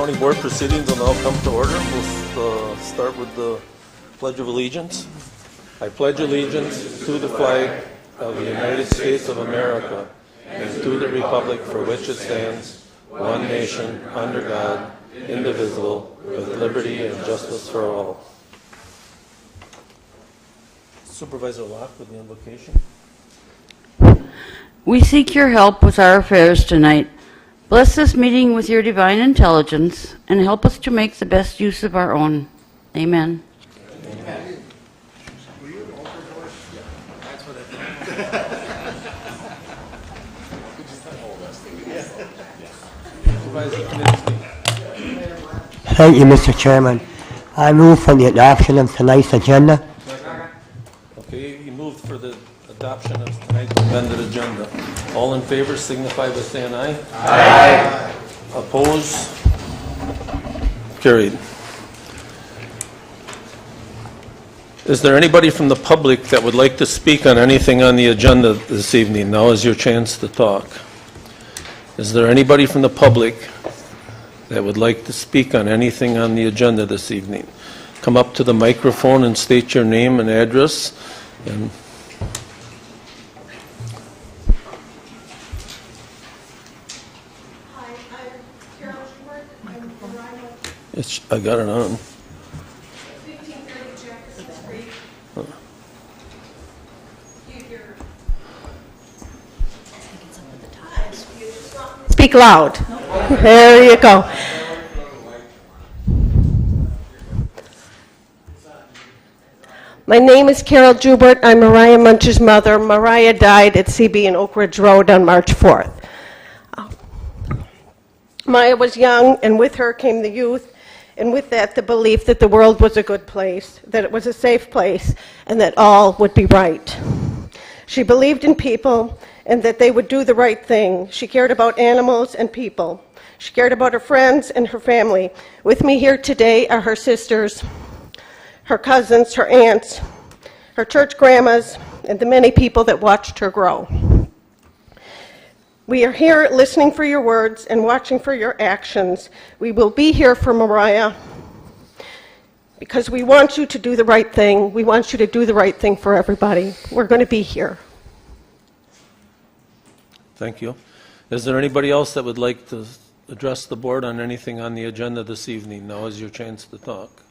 County Board proceedings will now come to order. We'll start with the Pledge of Allegiance. I pledge allegiance to the flag of the United States of America and to the republic for which it stands, one nation, under God, indivisible, with liberty and justice for all. Supervisor Locke with the invocation. We seek your help with our affairs tonight. Bless this meeting with your divine intelligence and help us to make the best use of our own. Amen. Amen. Thank you, Mr. Chairman. I move for the adoption of tonight's agenda. Okay, you moved for the adoption of tonight's amended agenda. All in favor signify by saying aye. Aye. Oppose? Carried. Is there anybody from the public that would like to speak on anything on the agenda this evening? Now is your chance to talk. Is there anybody from the public that would like to speak on anything on the agenda this evening? Come up to the microphone and state your name and address. And Hi, I'm Carol Schubert. I'm from Rhino. I got it on. 1530 Jefferson Street. Speak loud. There you go. My name is Carol Joubert. I'm Mariah Munch's mother. Mariah died at CB in Oak Ridge Road on March 4th. Maya was young, and with her came the youth, and with that the belief that the world was a good place, that it was a safe place, and that all would be right. She believed in people and that they would do the right thing. She cared about animals and people. She cared about her friends and her family. With me here today are her sisters, her cousins, her aunts, her church grandmas, and the many people that watched her grow. We are here listening for your words and watching for your actions. We will be here for Mariah because we want you to do the right thing. We want you to do the right thing for everybody. We're going to be here. Thank you. Is there anybody else that would like to address the board on anything on the agenda this evening? Now is your chance to talk.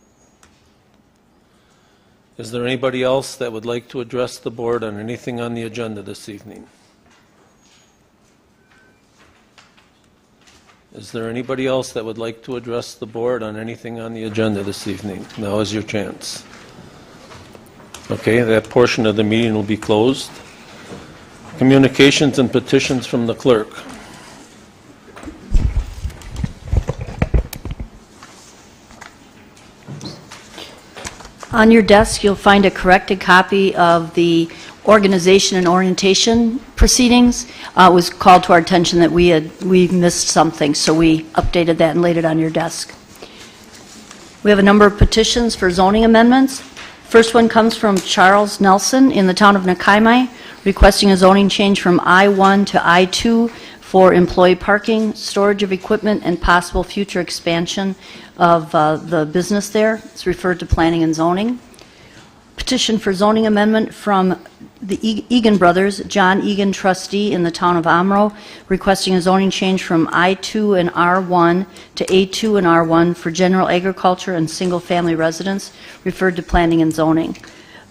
Is there anybody else that would like to address the board on anything on the agenda this evening? Is there anybody else that would like to address the board on anything on the agenda this evening? Now is your chance. Okay, that portion of the meeting will be closed. Communications and petitions from the clerk. On your desk, you'll find a corrected copy of the organization and orientation proceedings. It was called to our attention that we missed something, so we updated that and laid it on your desk. We have a number of petitions for zoning amendments. First one comes from Charles Nelson in the town of Nakaimai, requesting a zoning change from I-1 to I-2 for employee parking, storage of equipment, and possible future expansion of the business there. It's referred to planning and zoning. Petition for zoning amendment from the Egan brothers, John Egan, trustee in the town of Omro, requesting a zoning change from I-2 and R1 to A2 and R1 for general agriculture and single-family residence, referred to planning and zoning.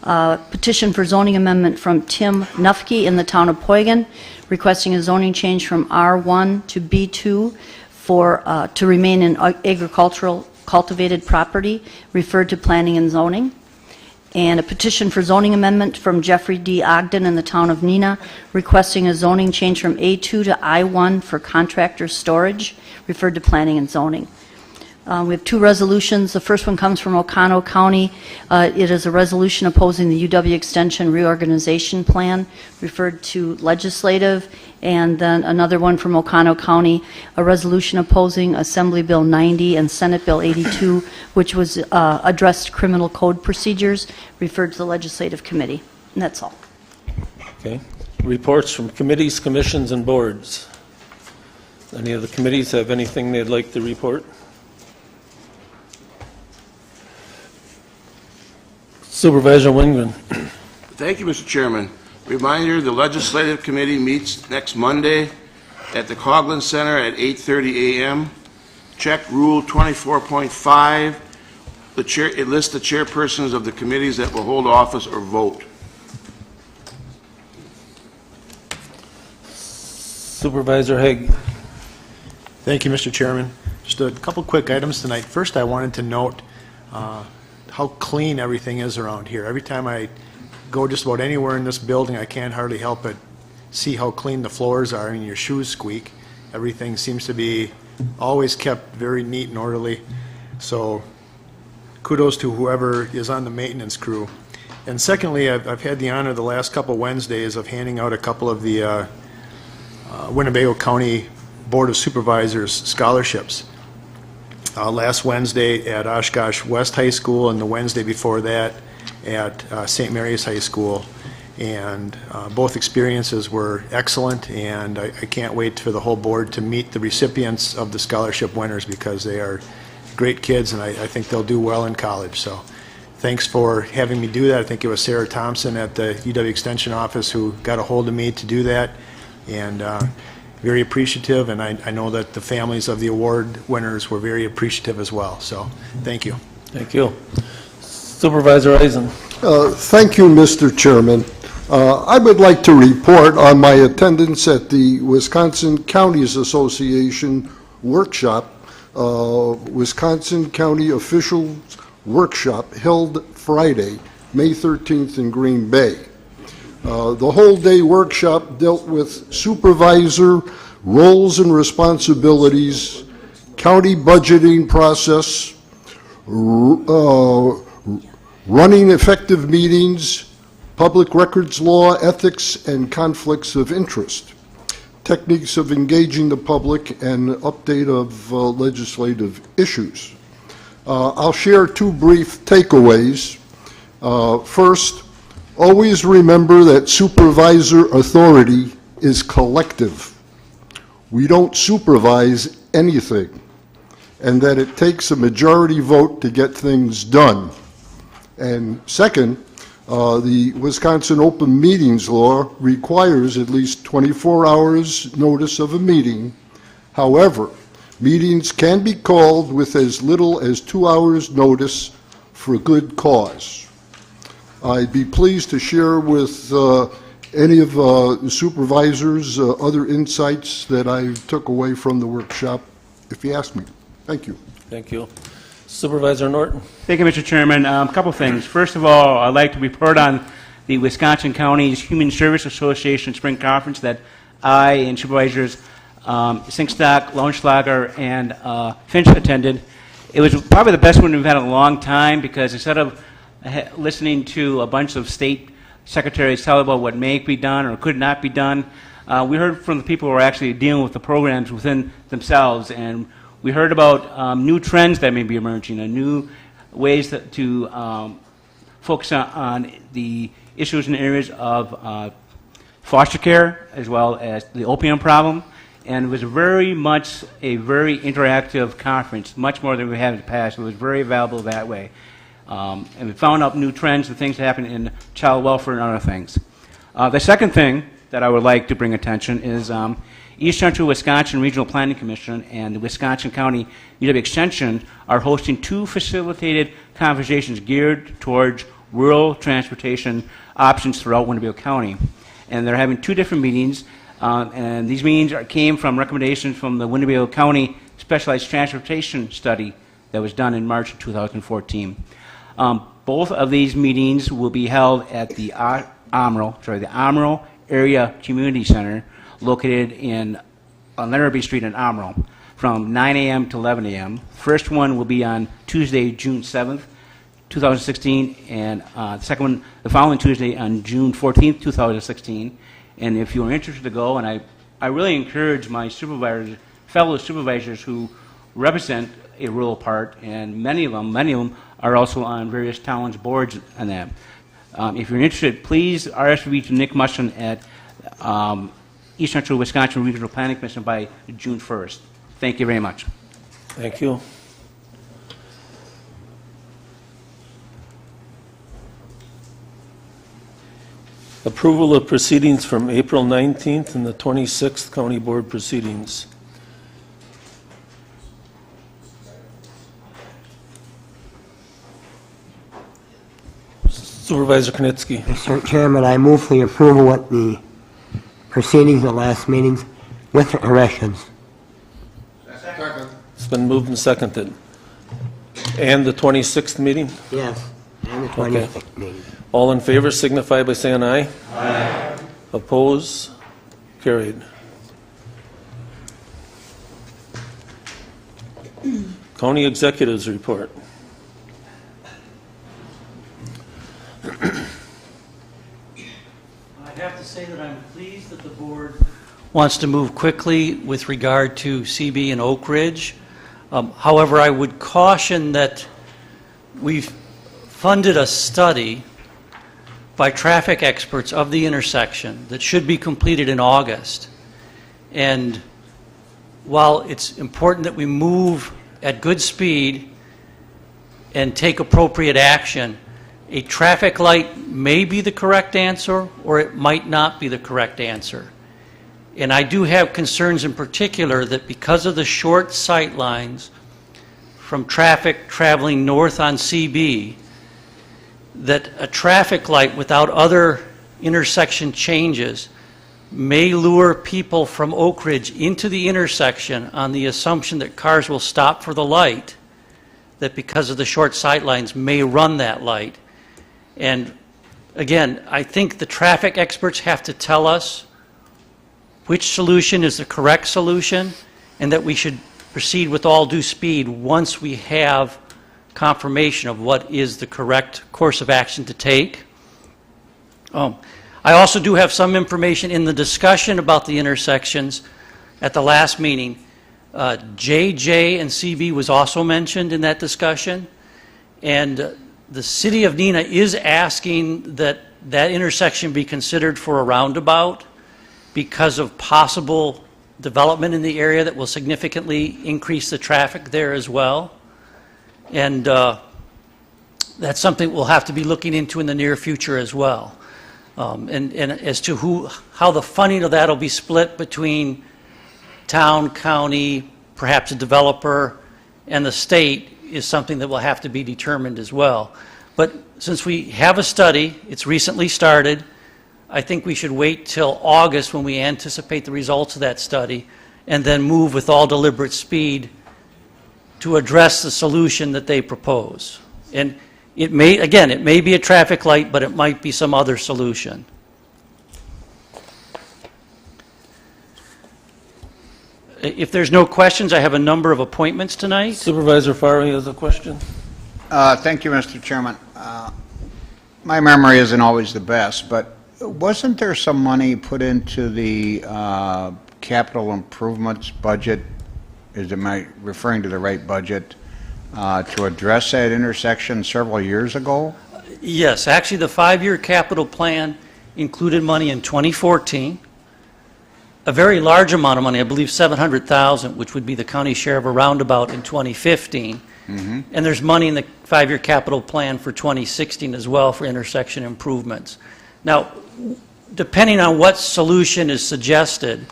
Petition for zoning amendment from Tim Nufke in the town of Poigan, requesting a zoning change from R1 to B2 for to remain in agricultural cultivated property, referred to planning and zoning. And a petition for zoning amendment from Jeffrey D. Ogden in the town of Neenah, requesting a zoning change from A2 to I1 for contractor storage, referred to planning and zoning. We have two resolutions. The first one comes from Oconto County. It is a resolution opposing the UW Extension Reorganization Plan, referred to legislative, and then another one from Oconto County, a resolution opposing Assembly Bill 90 and Senate Bill 82, which was addressed criminal code procedures, referred to the Legislative Committee. And that's all. Okay. Reports from committees, commissions, and boards. Any of the committees have anything they'd like to report? Supervisor Wingren. Thank you, Mr. Chairman. Reminder, the Legislative Committee meets next Monday at the Coughlin Center at 8:30 a.m. Check Rule 24.5. It lists the chairpersons of the committees that will hold office or vote. Supervisor Haig. Thank you, Mr. Chairman. Just a couple quick items tonight. First, I wanted to note how clean everything is around here. Every time I go just about anywhere in this building, I can't hardly help but see how clean the floors are and your shoes squeak. Everything seems to be always kept very neat and orderly. So kudos to whoever is on the maintenance crew. And secondly, I've had the honor the last couple Wednesdays of handing out a couple of the Winnebago County Board of Supervisors scholarships. Last Wednesday at Oshkosh West High School, and the Wednesday before that at St. Mary's High School. And both experiences were excellent, and I can't wait for the whole board to meet the recipients of the scholarship winners, because they are great kids, and I think they'll do well in college. So thanks for having me do that. I think it was Sarah Thompson at the UW Extension office who got a hold of me to do that, and very appreciative, and I know that the families of the award winners were very appreciative as well. So thank you. Thank you. Supervisor Eisen. Thank you, Mr. Chairman. I would like to report on my attendance at the Wisconsin Counties Association workshop, Wisconsin County Officials Workshop, held Friday, May 13th in Green Bay. The whole-day workshop dealt with supervisor roles and responsibilities, county budgeting process, running effective meetings, public records law, ethics, and conflicts of interest, techniques of engaging the public, and update of legislative issues. I'll share two brief takeaways. First, always remember that supervisor authority is collective. We don't supervise anything, and that it takes a majority vote to get things done. And second, the Wisconsin Open Meetings Law requires at least 24 hours notice of a meeting. However, meetings can be called with as little as 2 hours notice for good cause. I'd be pleased to share with any of the supervisors other insights that I took away from the workshop, if you ask me. Thank you. Thank you. Supervisor Norton. Thank you, Mr. Chairman. A couple things. First of all, I'd like to report on the Wisconsin County's Human Service Association Spring Conference that I and Supervisors Sinkstock, Lowenschlager, and Finch attended. It was probably the best one we've had in a long time, because instead of listening to a bunch of state secretaries tell about what may be done or could not be done, we heard from the people who are actually dealing with the programs within themselves, and we heard about new trends that may be emerging and new ways to focus on the issues in areas of foster care, as well as the opium problem. And it was very much a very interactive conference, much more than we had in the past. It was very valuable that way. And we found out new trends and things that happen in child welfare and other things. The second thing that I would like to bring attention is East Central Wisconsin Regional Planning Commission and the Wisconsin County UW Extension are hosting two facilitated conversations geared towards rural transportation options throughout Winnebago County. And they're having two different meetings, and these meetings came from recommendations from the Winnebago County Specialized Transportation Study that was done in March of 2014. Both of these meetings will be held at the Amarillo Area Community Center, located on Larrabee Street in Amarillo, from 9 a.m. to 11 a.m. First one will be on Tuesday, June 7th, 2016, and the second one the following Tuesday on June 14th, 2016. And if you're interested to go, and I really encourage my supervisors, fellow supervisors who represent a rural part, and many of them are also on various towns' boards on that. If you're interested, please RSVP to Nick Muschen at East Central Wisconsin Regional Planning Commission by June 1st. Thank you very much. Thank you. Approval of proceedings from April 19th and the 26th County Board proceedings. Supervisor Knitsky. Mr. Chairman, I move for the approval of the proceedings of the last meetings with corrections. It's been moved and seconded. And the 26th meeting? Yes. And the 26th meeting. All in favor signify by saying aye. Aye. Oppose? Carried. County Executives Report. I have to say that I'm pleased that the board wants to move quickly with regard to CB and Oak Ridge. However, I would caution that we've funded a study by traffic experts of the intersection that should be completed in August. And while it's important that we move at good speed and take appropriate action, a traffic light may be the correct answer, or it might not be the correct answer. And I do have concerns in particular that because of the short sight lines from traffic traveling north on CB, that a traffic light without other intersection changes may lure people from Oak Ridge into the intersection on the assumption that cars will stop for the light, that because of the short sight lines may run that light. And again, I think the traffic experts have to tell us which solution is the correct solution, and that we should proceed with all due speed once we have confirmation of what is the correct course of action to take. I also do have some information in the discussion about the intersections at the last meeting. JJ and CB was also mentioned in that discussion, and the City of Neenah is asking that that intersection be considered for a roundabout because of possible development in the area that will significantly increase the traffic there as well. And that's something we'll have to be looking into in the near future as well. And as to how the funding of that will be split between town, county, perhaps a developer, and the state is something that will have to be determined as well. But since we have a study, it's recently started, I think we should wait till August when we anticipate the results of that study, and then move with all deliberate speed to address the solution that they propose. And it may, again, it may be a traffic light, but it might be some other solution. If there's no questions, I have a number of appointments tonight. Supervisor Farley has a question. Thank you, Mr. Chairman. My memory isn't always the best, but wasn't there some money put into the capital improvements budget? Am I referring to the right budget to address that intersection several years ago? Yes, actually the 5-year capital plan included money in 2014, a very large amount of money, I believe $700,000, which would be the county share of a roundabout in 2015. And there's money in the 5-year capital plan for 2016 as well for intersection improvements. Now, depending on what solution is suggested,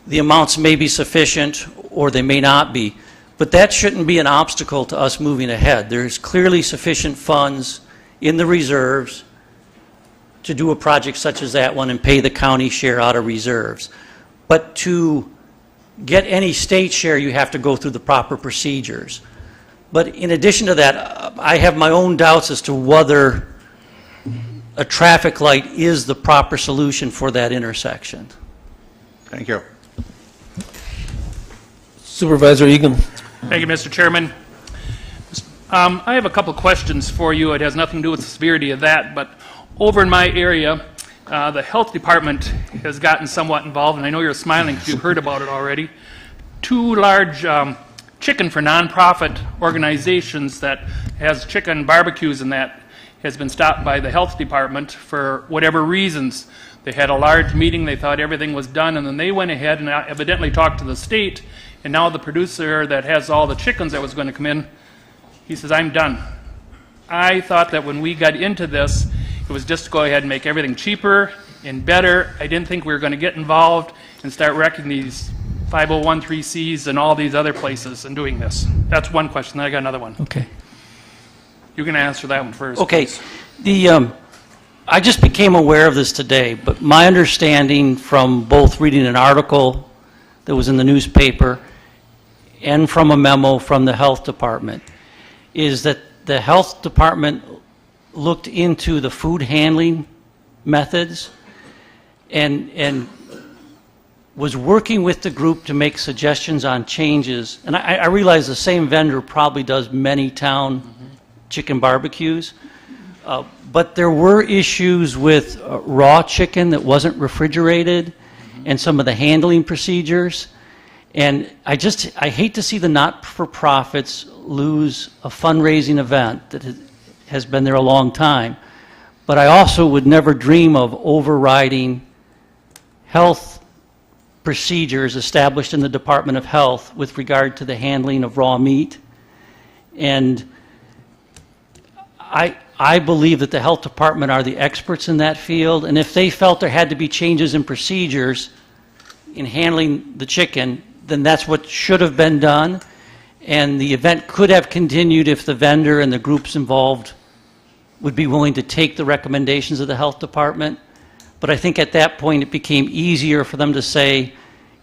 the amounts may be sufficient or they may not be, but that shouldn't be an obstacle to us moving ahead. There's clearly sufficient funds in the reserves to do a project such as that one and pay the county share out of reserves. But to get any state share, you have to go through the proper procedures. But in addition to that, I have my own doubts as to whether a traffic light is the proper solution for that intersection. Thank you. Supervisor Egan. Thank you, Mr. Chairman. I have a couple of questions for you. It has nothing to do with the severity of that, but over in my area, the health department has gotten somewhat involved, and I know you're smiling because you've heard about it already. 2 large chicken for nonprofit organizations that has chicken barbecues and that has been stopped by the health department for whatever reasons. They had a large meeting, they thought everything was done, and then they went ahead and evidently talked to the state, and now the producer that has all the chickens that was going to come in, he says, I'm done. I thought that when we got into this, It was just to go ahead and make everything cheaper and better. I didn't think we were going to get involved and start wrecking these 501(c)(3)s and all these other places and doing this. That's one question. Then I got another one. Okay. You can answer that one first. Okay. please. I just became aware of this today, but my understanding from both reading an article that was in the newspaper and from a memo from the health department is that the health department looked into the food handling methods and was working with the group to make suggestions on changes. And I realize the same vendor probably does many town chicken barbecues, but there were issues with raw chicken that wasn't refrigerated and some of the handling procedures. And I hate to see the not-for-profits lose a fundraising event that has been there a long time. But I also would never dream of overriding health procedures established in the Department of Health with regard to the handling of raw meat. And I believe that the health department are the experts in that field, and if they felt there had to be changes in procedures in handling the chicken, then that's what should have been done, and the event could have continued if the vendor and the groups involved would be willing to take the recommendations of the health department. But I think at that point it became easier for them to say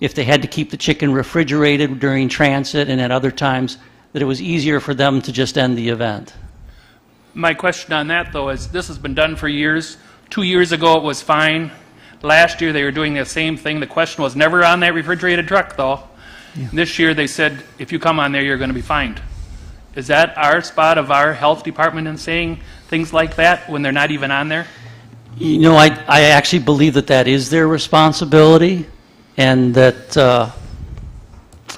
if they had to keep the chicken refrigerated during transit and at other times, that it was easier for them to just end the event. My question on that, though, is this has been done for years. 2 years ago, it was fine. Last year, they were doing the same thing. The question was never on that refrigerated truck, though. Yeah. This year, they said, if you come on there, you're going to be fined. Is that our spot of our health department in saying things like that when they're not even on there? You know, I actually believe that that is their responsibility, and that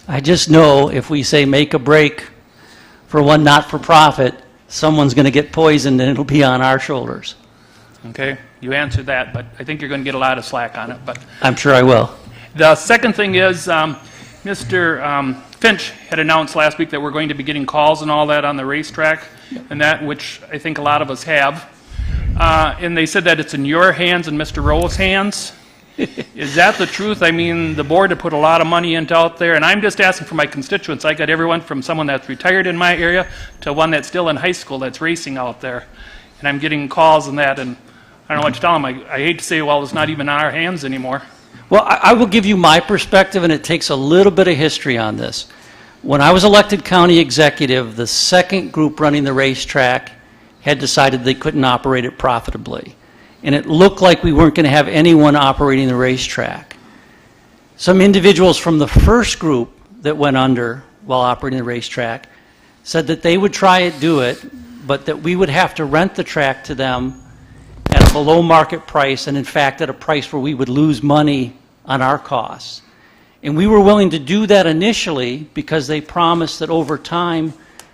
I just know if we say make a break for one not-for-profit, someone's going to get poisoned and it'll be on our shoulders. Okay, you answered that, but I think you're going to get a lot of slack on it. But I'm sure I will. The second thing is Mr. Finch had announced last week that we're going to be getting calls and all that on the racetrack, and that, which I think a lot of us have. And they said that it's in your hands and Mr. Rowe's hands. Is that the truth? I mean, the board had put a lot of money into out there, and I'm just asking for my constituents. I got everyone from someone that's retired in my area to one that's still in high school that's racing out there. And I'm getting calls and that, and I don't know what to tell them. I hate to say, well, it's not even in our hands anymore. Well, I will give you my perspective, and it takes a little bit of history on this. When I was elected county executive, the second group running the racetrack had decided they couldn't operate it profitably. And it looked like we weren't going to have anyone operating the racetrack. Some individuals from the first group that went under while operating the racetrack said that they would try and do it, but that we would have to rent the track to them at a below market price, and in fact at a price where we would lose money on our costs. And we were willing to do that initially because they promised that over time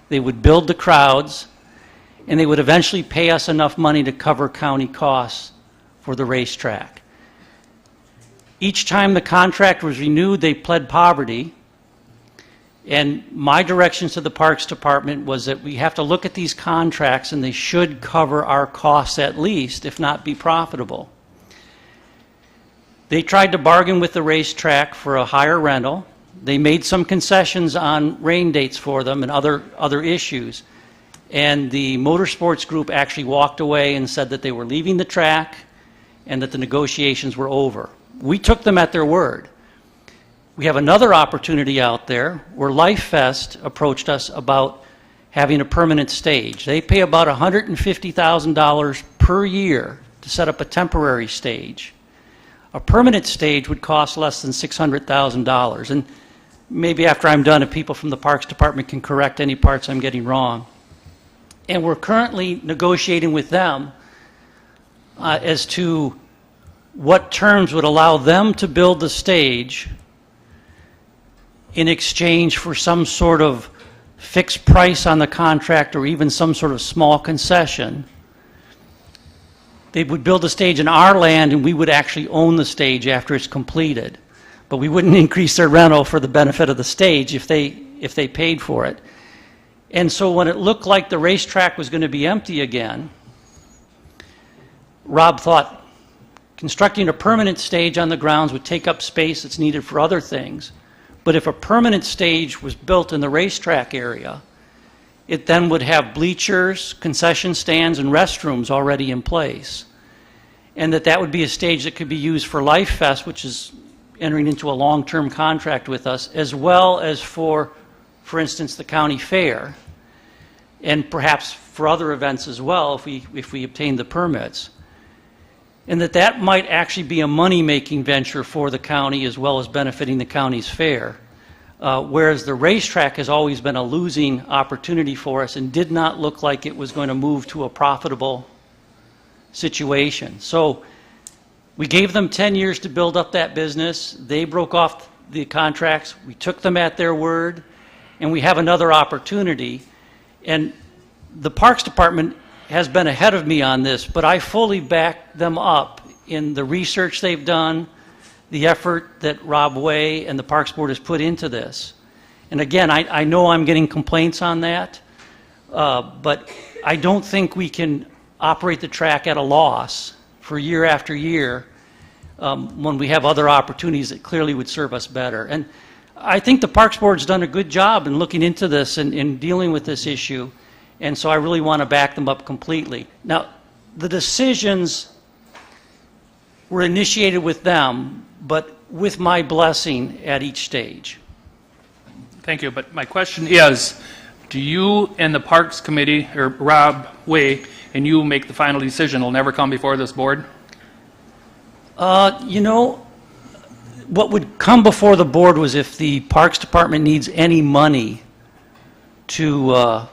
they would build the crowds and they would eventually pay us enough money to cover county costs for the racetrack. Each time the contract was renewed, they pled poverty. And my directions to the Parks Department was that we have to look at these contracts and they should cover our costs at least, if not be profitable. They tried to bargain with the racetrack for a higher rental. They made some concessions on rain dates for them and other issues. And the motorsports group actually walked away and said that they were leaving the track and that the negotiations were over. We took them at their word. We have another opportunity out there where Life Fest approached us about having a permanent stage. They pay about $150,000 per year to set up a temporary stage. A permanent stage would cost less than $600,000. And maybe after I'm done, if people from the Parks Department can correct any parts I'm getting wrong. And we're currently negotiating with them as to what terms would allow them to build the stage in exchange for some sort of fixed price on the contract or even some sort of small concession. They would build the stage in our land and we would actually own the stage after it's completed. But we wouldn't increase their rental for the benefit of the stage if they paid for it. And so when it looked like the racetrack was going to be empty again, Rob thought constructing a permanent stage on the grounds would take up space that's needed for other things. But if a permanent stage was built in the racetrack area, it then would have bleachers, concession stands, and restrooms already in place. And that would be a stage that could be used for Life Fest, which is entering into a long-term contract with us, as well as for instance, the county fair, and perhaps for other events as well if we obtain the permits. And that might actually be a money-making venture for the county as well as benefiting the county's fair. Whereas the racetrack has always been a losing opportunity for us and did not look like it was going to move to a profitable situation. So we gave them 10 years to build up that business. They broke off the contracts. We took them at their word, and we have another opportunity. And the Parks Department has been ahead of me on this, but I fully back them up in the research they've done, the effort that Rob Way and the Parks Board has put into this. And again, I know I'm getting complaints on that, but I don't think we can operate the track at a loss for year after year when we have other opportunities that clearly would serve us better. And I think the Parks Board's done a good job in looking into this and in dealing with this issue, and so I really want to back them up completely. Now, the decisions were initiated with them, but with my blessing at each stage. Thank you, but my question is, do you and the Parks Committee, or Rob Way, and you make the final decision? It'll never come before this board? You know, what would come before the board was if the Parks Department needs any money to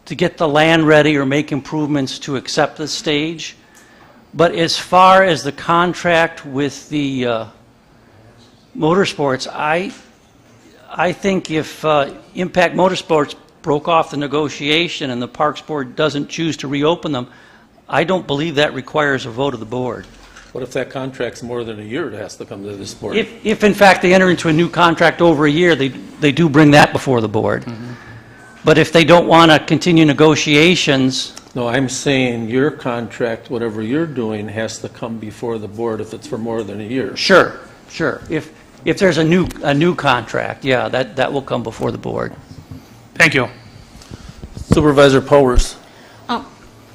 get the land ready or make improvements to accept the stage. But as far as the contract with the motorsports, I think if Impact Motorsports broke off the negotiation and the Parks Board doesn't choose to reopen them, I don't believe that requires a vote of the board. What if that contract's more than a year, it has to come to this board? If in fact they enter into a new contract over a year, they do bring that before the board. Mm-hmm. But if they don't want to continue negotiations... No, I'm saying your contract, whatever you're doing, has to come before the board if it's for more than a year. Sure, sure. If there's a new contract, yeah, that will come before the board. Thank you. Supervisor Powers.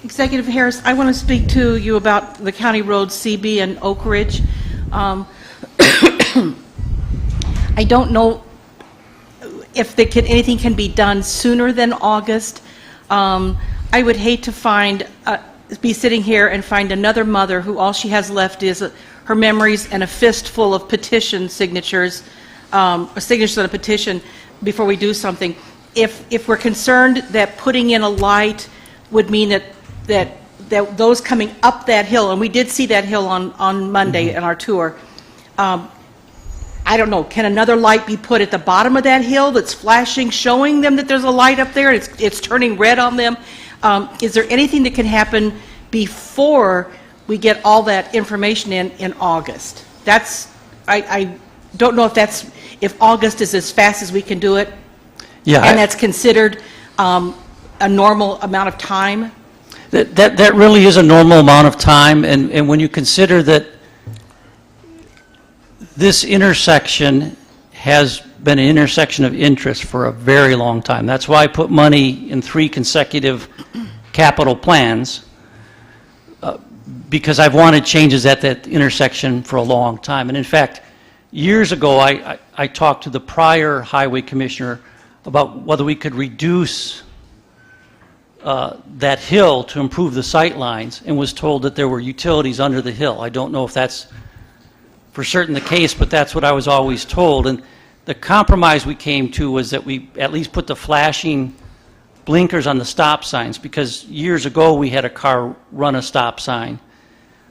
Executive Harris, I want to speak to you about the county roads CB and Oak Ridge. I don't know if anything can be done sooner than August. I would hate to be sitting here and find another mother who all she has left is her memories and a fistful of petition signatures, signatures on a petition before we do something. If we're concerned that putting in a light would mean that those coming up that hill, and we did see that hill on Monday in our tour, I don't know, can another light be put at the bottom of that hill that's flashing, showing them that there's a light up there, it's turning red on them? Is there anything that can happen before we get all that information in August? I don't know if August is as fast as we can do it, yeah, and that's considered a normal amount of time. That really is a normal amount of time, and when you consider that this intersection has been an intersection of interest for a very long time. That's why I put money in 3 consecutive capital plans, because I've wanted changes at that intersection for a long time. And in fact, years ago, I talked to the prior highway commissioner about whether we could reduce that hill to improve the sight lines, and was told that there were utilities under the hill. I don't know if that's for certain the case, but that's what I was always told. And the compromise we came to was that we at least put the flashing blinkers on the stop signs, because years ago we had a car run a stop sign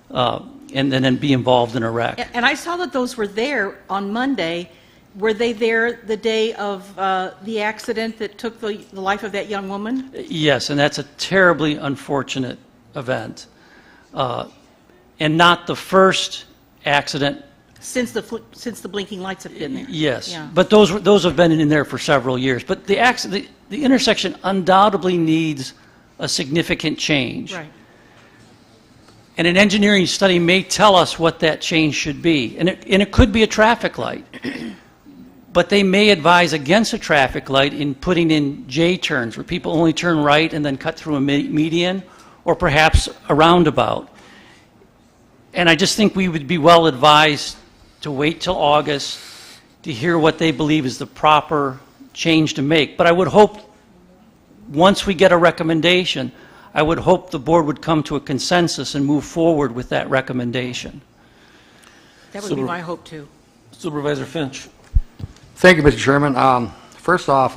and then be involved in a wreck. And I saw that those were there on Monday. Were they there the day of the accident that took the life of that young woman? Yes, and that's a terribly unfortunate event. And not the first accident. Since the blinking lights have been there. Yes, yeah. But those have been in there for several years. But the intersection undoubtedly needs a significant change. Right. And an engineering study may tell us what that change should be. And it could be a traffic light. But they may advise against a traffic light in putting in J-turns, where people only turn right and then cut through a median, or perhaps a roundabout. And I just think we would be well advised to wait till August to hear what they believe is the proper change to make. But I would hope, once we get a recommendation, I would hope the board would come to a consensus and move forward with that recommendation. That would be my hope, too. Supervisor Finch. Thank you, Mr. Chairman. First off,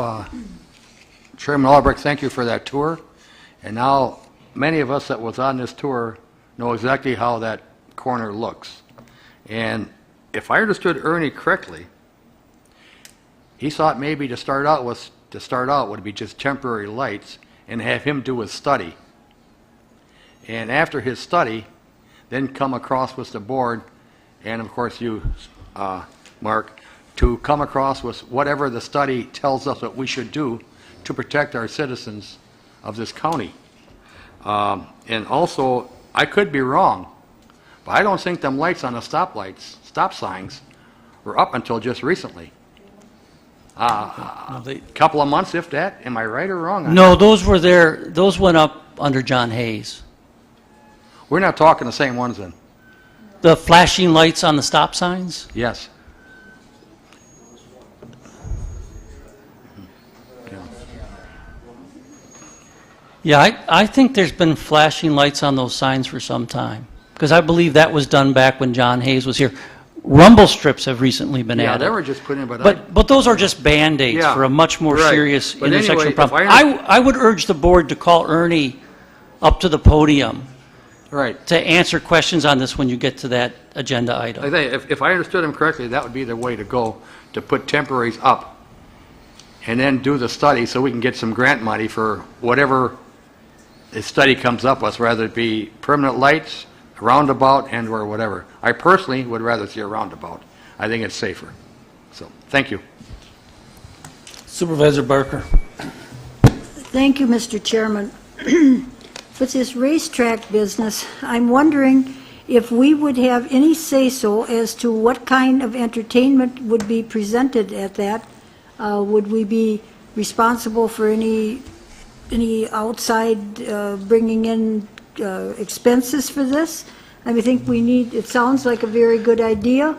Chairman Albrecht, thank you for that tour. And now, many of us that was on this tour know exactly how that corner looks. And if I understood Ernie correctly, he thought maybe to start out would be just temporary lights and have him do a study. And after his study, then come across with the board, and of course you, Mark, to come across with whatever the study tells us what we should do to protect our citizens of this county. And also, I could be wrong, but I don't think them lights on the stop signs, were up until just recently. Couple of months, if that. Am I right or wrong on No, that? those were there. Those went up under John Hayes. We're not talking the same ones then? The flashing lights on the stop signs? Yes. Yeah, I think there's been flashing lights on those signs for some time, because I believe that was done back when John Hayes was here. Rumble strips have recently been Yeah, added. they were just put in, But those are just Band-Aids Yeah, for a much more right. serious But intersection anyway, problem. if I I would urge the board to call Ernie up to the podium Right. to answer questions on this when you get to that agenda item. I think if I understood him correctly, that would be the way to go, to put temporaries up and then do the study so we can get some grant money for whatever the study comes up with, whether it be permanent lights, a roundabout, and or whatever. I personally would rather see a roundabout. I think it's safer. So, thank you. Supervisor Barker. Thank you, Mr. Chairman. With this racetrack business, I'm wondering if we would have any say-so as to what kind of entertainment would be presented at that. Would we be responsible for any outside bringing in expenses for this? I think we need, it sounds like a very good idea.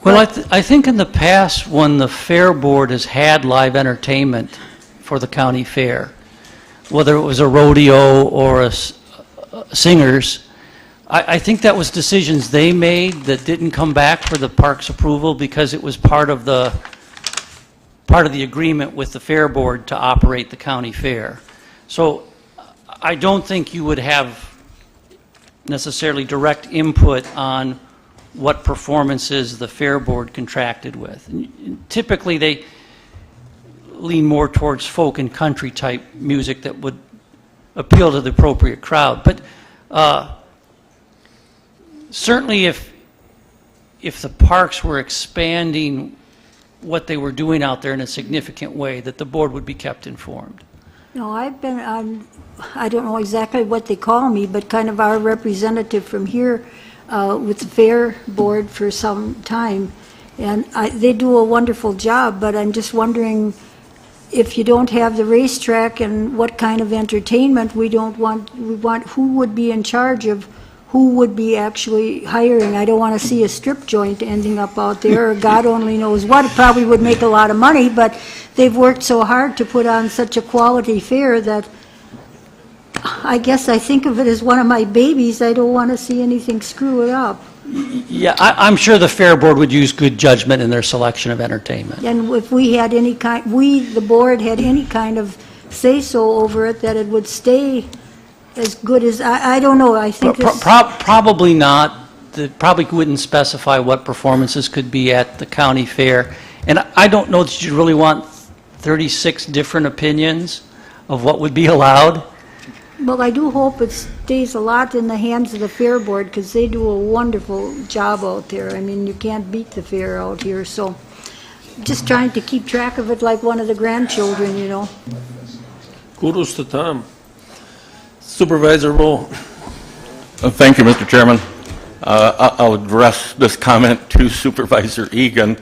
Well, I think in the past, when the Fair Board has had live entertainment for the county fair, whether it was a rodeo or a singers, I think that was decisions they made that didn't come back for the park's approval because it was part of the agreement with the Fair Board to operate the county fair. So I don't think you would have necessarily direct input on what performances the Fair Board contracted with. And typically, they lean more towards folk and country type music that would appeal to the appropriate crowd. But certainly if the parks were expanding what they were doing out there in a significant way, that the board would be kept informed. No, I've been on, I don't know exactly what they call me, but kind of our representative from here with the Fair Board for some time. And they do a wonderful job, but I'm just wondering if you don't have the racetrack and what kind of entertainment we want who would be in charge of who would be actually hiring. I don't want to see a strip joint ending up out there, or God only knows what. It probably would make a lot of money, but they've worked so hard to put on such a quality fair that I guess I think of it as one of my babies. I don't want to see anything screw it up. Yeah, I'm sure the Fair Board would use good judgment in their selection of entertainment. And if we had any kind, the board had any kind of say-so over it, that it would stay as good as, I don't know, I think Probably not. They probably wouldn't specify what performances could be at the county fair. And I don't know that you really want 36 different opinions of what would be allowed. Well, I do hope it stays a lot in the hands of the Fair Board, because they do a wonderful job out there. I mean, you can't beat the fair out here, so just trying to keep track of it like one of the grandchildren, you know. Kudos to Tom. Supervisor Rowe. Thank you, Mr. Chairman. I'll address this comment to Supervisor Egan,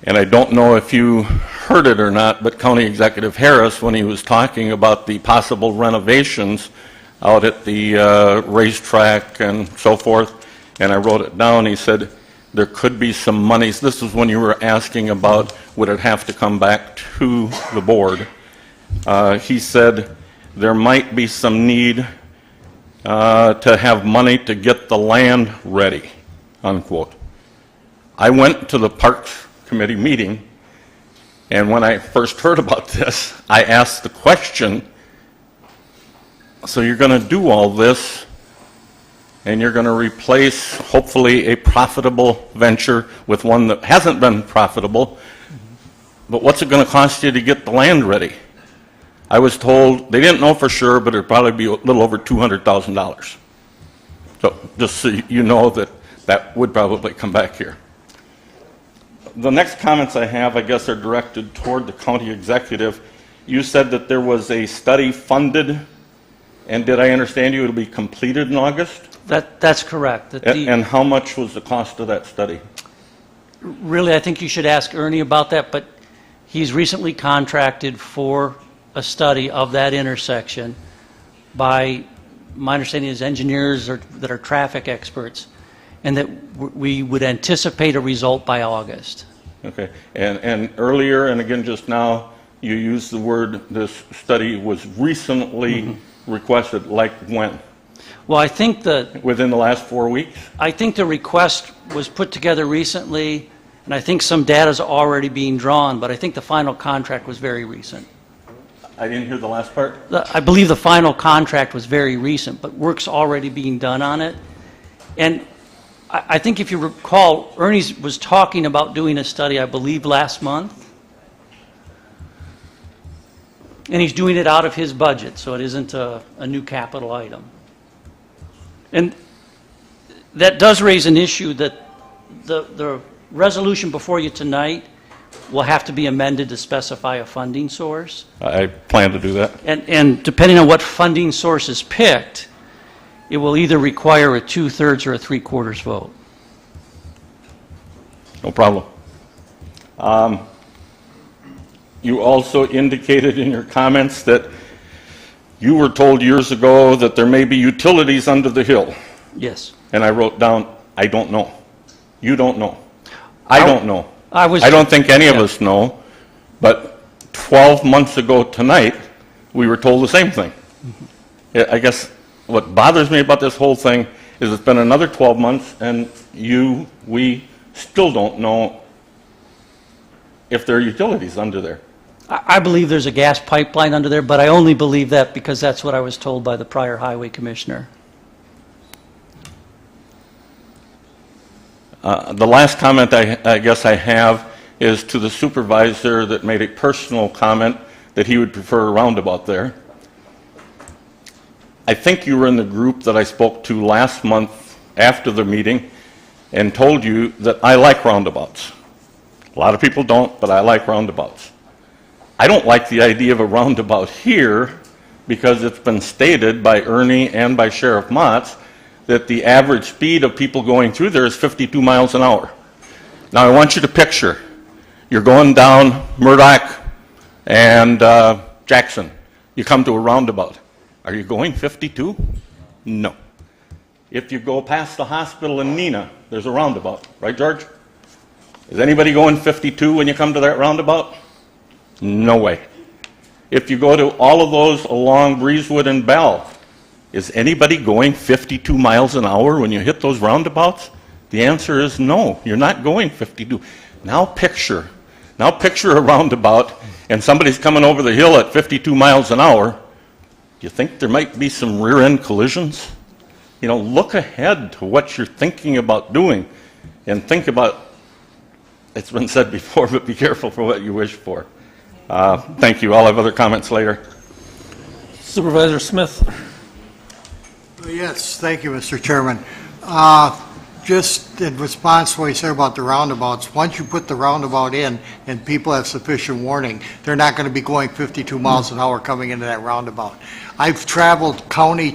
and I don't know if you heard it or not, but County Executive Harris, when he was talking about the possible renovations out at the racetrack and so forth, and I wrote it down, he said there could be some monies. This is when you were asking about would it have to come back to the board. He said there might be some need to have money to get the land ready, unquote. I went to the Parks Committee meeting, and when I first heard about this, I asked the question, so you're going to do all this, and you're going to replace, hopefully, a profitable venture with one that hasn't been profitable, but what's it going to cost you to get the land ready? I was told, they didn't know for sure, but it'd probably be a little over $200,000. So just so you know that that would probably come back here. The next comments I have, I guess, are directed toward the county executive. You said that there was a study funded, and did I understand you it'll be completed in August? That's correct. And how much was the cost of that study? Really, I think you should ask Ernie about that, but he's recently contracted for a study of that intersection by, my understanding is, engineers that are traffic experts, and that we would anticipate a result by August. Okay, and earlier, and again just now, you used the word this study was recently requested, like when? Well, I think within the last 4 weeks? I think the request was put together recently, and I think some data is already being drawn, but I think the final contract was very recent. I didn't hear the last part. I believe the final contract was very recent, but work's already being done on it. And I think if you recall, Ernie was talking about doing a study, I believe, last month. And he's doing it out of his budget, so it isn't a new capital item. And that does raise an issue that the resolution before you tonight will have to be amended to specify a funding source. I plan to do that. And depending on what funding source is picked, it will either require a 2/3 or a 3/4 vote. No problem. You also indicated in your comments that you were told years ago that there may be utilities under the hill. Yes. And I wrote down, I don't know. You don't know. I don't know. I don't think any of us know, but 12 months ago tonight, we were told the same thing. I guess what bothers me about this whole thing is it's been another 12 months, and we still don't know if there are utilities under there. I believe there's a gas pipeline under there, but I only believe that because that's what I was told by the prior highway commissioner. The last comment I guess I have is to the supervisor that made a personal comment that he would prefer a roundabout there. I think you were in the group that I spoke to last month after the meeting and told you that I like roundabouts. A lot of people don't, but I like roundabouts. I don't like the idea of a roundabout here because it's been stated by Ernie and by Sheriff Motz that the average speed of people going through there is 52 miles an hour. Now I want you to picture, you're going down Murdoch and Jackson. You come to a roundabout. Are you going 52? No. If you go past the hospital in Neenah, there's a roundabout. Right, George? Is anybody going 52 when you come to that roundabout? No way. If you go to all of those along Breezewood and Bell, is anybody going 52 miles an hour when you hit those roundabouts? The answer is no, you're not going 52. Now picture a roundabout and somebody's coming over the hill at 52 miles an hour. Do you think there might be some rear-end collisions? You know, look ahead to what you're thinking about doing and think about, it's been said before, but be careful for what you wish for. Thank you. I'll have other comments later. Supervisor Smith. Yes, thank you, Mr. Chairman. just in response to what you said about the roundabouts, once you put the roundabout in and people have sufficient warning, they're not going to be going 52 miles an hour coming into that roundabout. I've traveled Highway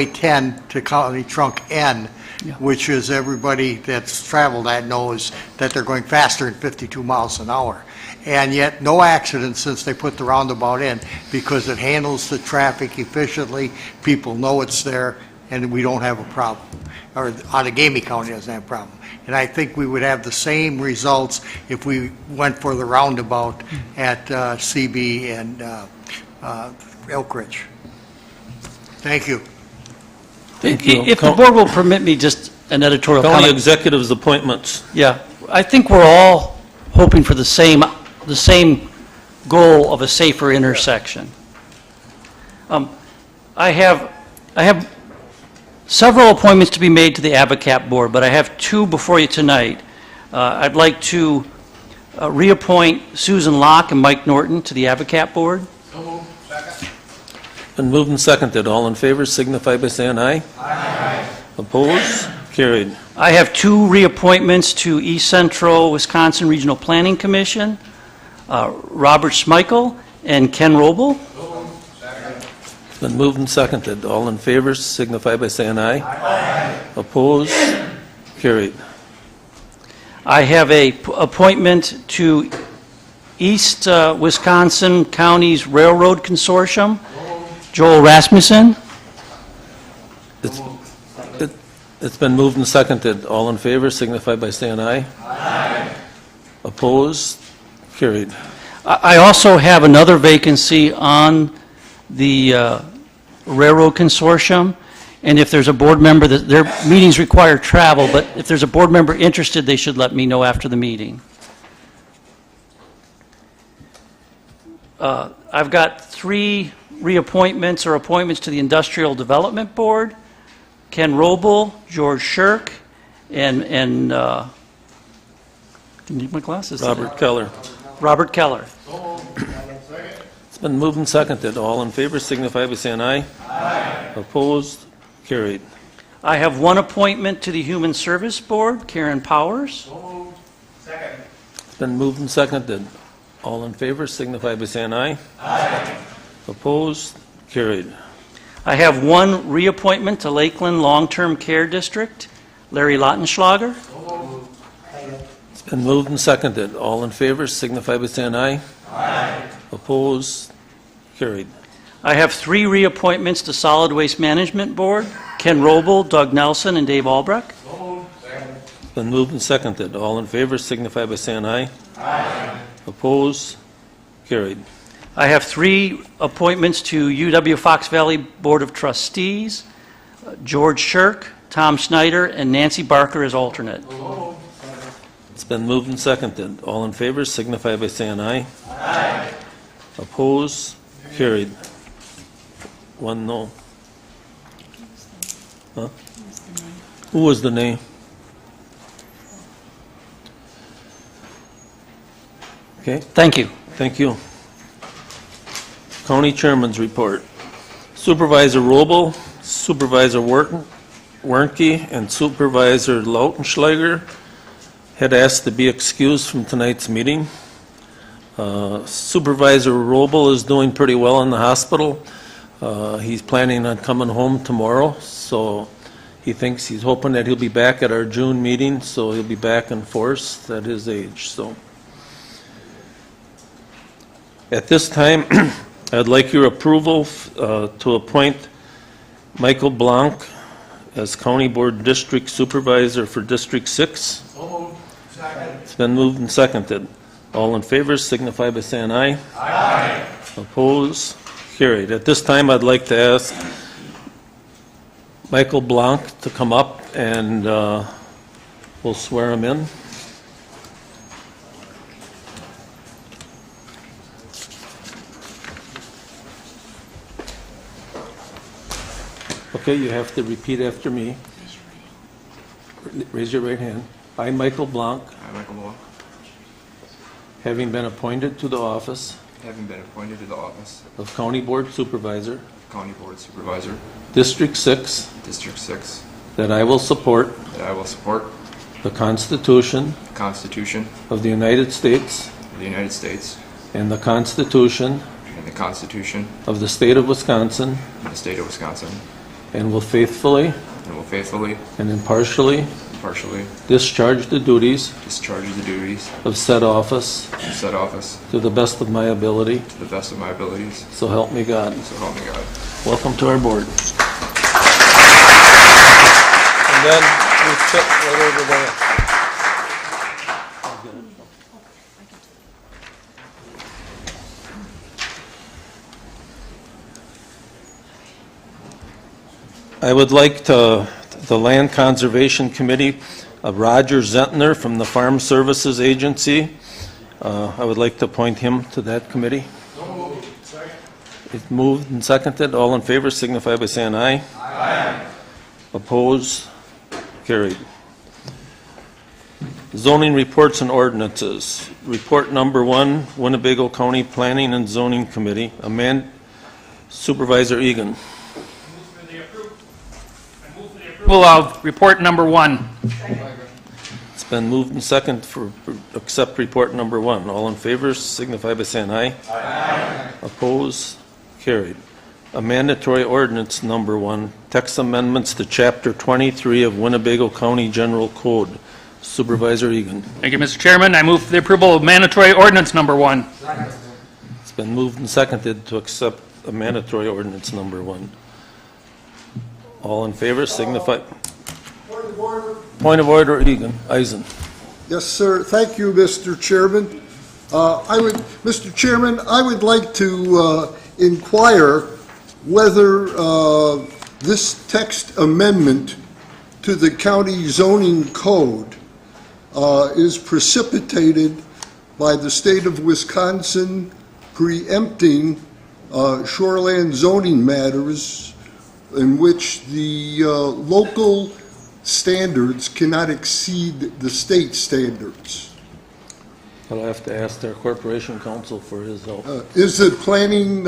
10 to County Trunk N, which is everybody that's traveled that knows that they're going faster than 52 miles an hour. And yet, no accidents since they put the roundabout in, because it handles the traffic efficiently, people know it's there, and we don't have a problem. Or Outagamie County doesn't have a problem. And I think we would have the same results if we went for the roundabout at CB and Elk Ridge. Thank you. Thank you. If the board will permit me just an editorial County comment. executives' appointments. Yeah, I think we're all hoping for the same goal of a safer intersection. I have several appointments to be made to the ABACAP board, but I have two before you tonight. I'd like to reappoint Susan Locke and Mike Norton to the ABACAP board. Been moved and seconded. All in favor signify by saying aye. Aye. Opposed? Carried. I have two reappointments to East Central Wisconsin Regional Planning Commission, Robert Schmeichel and Ken Roble. Been moved and seconded. All in favor signify by saying aye. Aye. Opposed? Carried. I have a appointment to East Wisconsin Counties Railroad Consortium, Joel Rasmussen. It's been moved and seconded. All in favor signify by saying aye. Aye. Opposed? Carried. I also have another vacancy on the Railroad Consortium, and if there's a board member, that their meetings require travel, but if there's a board member interested, they should let me know after the meeting. I've got three reappointments or appointments to the Industrial Development Board: Ken Roble, George Shirk, and can I need my glasses? Robert Keller. Robert Keller. It's been moved and seconded. All in favor signify by saying aye. Aye. Opposed? Carried. I have one appointment to the Human Service Board, Karen Powers. Second. It's been moved and seconded. All in favor signify by saying aye. Aye. Opposed? Carried. I have one reappointment to Lakeland Long-Term Care District, Larry Lautenschlager. It's been moved and seconded. All in favor signify by saying aye. Aye. Opposed? Carried. I have three reappointments to Solid Waste Management Board, Ken Roble, Doug Nelson, and Dave Albrecht. It's been moved and seconded. All in favor signify by saying aye. Aye. Opposed? Carried. I have three appointments to UW Fox Valley Board of Trustees, George Shirk, Tom Snyder, and Nancy Barker as alternate. It's been moved and seconded. All in favor signify by saying aye. Aye. Opposed? Carried. One no. Huh? Who was the name? Okay. Thank you. Thank you. County Chairman's report. Supervisor Roble, Supervisor Wernke, and Supervisor Lautenschlager had asked to be excused from tonight's meeting. Supervisor Roble is doing pretty well in the hospital. He's planning on coming home tomorrow, so he's hoping that he'll be back at our June meeting, so he'll be back in force at his age. So at this time, I'd like your approval to appoint Michael Blanc as County Board District Supervisor for District 6. It's been moved and seconded. All in favor signify by saying aye. Aye. Opposed? Carried. At this time, I'd like to ask Michael Blanc to come up and we'll swear him in. Okay, you have to repeat after me. Raise your right hand. I, Michael Blanc. I, Michael Blanc. Having been appointed to the office of County Board Supervisor, County Board Supervisor, District 6, District 6, that I will support that I will support the Constitution the Constitution of the United States of the United States and the Constitution and the Constitution of the State of Wisconsin, of the State of Wisconsin, and will faithfully and impartially discharge the duties of said office to the best of my ability. So help me God. Welcome to our board. And then we sit right over there. I would like the Land Conservation Committee, Roger Zentner from the Farm Services Agency. I would like to appoint him to that committee. It's moved and seconded. All in favor signify by saying aye. Aye. Opposed? Carried. Zoning reports and ordinances. Report number 1, Winnebago County Planning and Zoning Committee. Supervisor Egan. Approval of report number 1. It's been moved and seconded for accept report number 1. All in favor signify by saying aye. Aye. Opposed? Carried. A mandatory ordinance number 1, text amendments to Chapter 23 of Winnebago County General Code. Supervisor Egan. Thank you, Mr. Chairman. I move for the approval of mandatory ordinance number 1. It's been moved and seconded to accept a mandatory ordinance number 1. All in favor signify. Point of order, Egan. Eisen. Yes, sir. Thank you, Mr. Chairman. Mr. Chairman, I would like to inquire whether this text amendment to the county zoning code is precipitated by the state of Wisconsin preempting shoreland zoning matters in which the local standards cannot exceed the state standards. I'll have to ask their corporation counsel for his help. Is it planning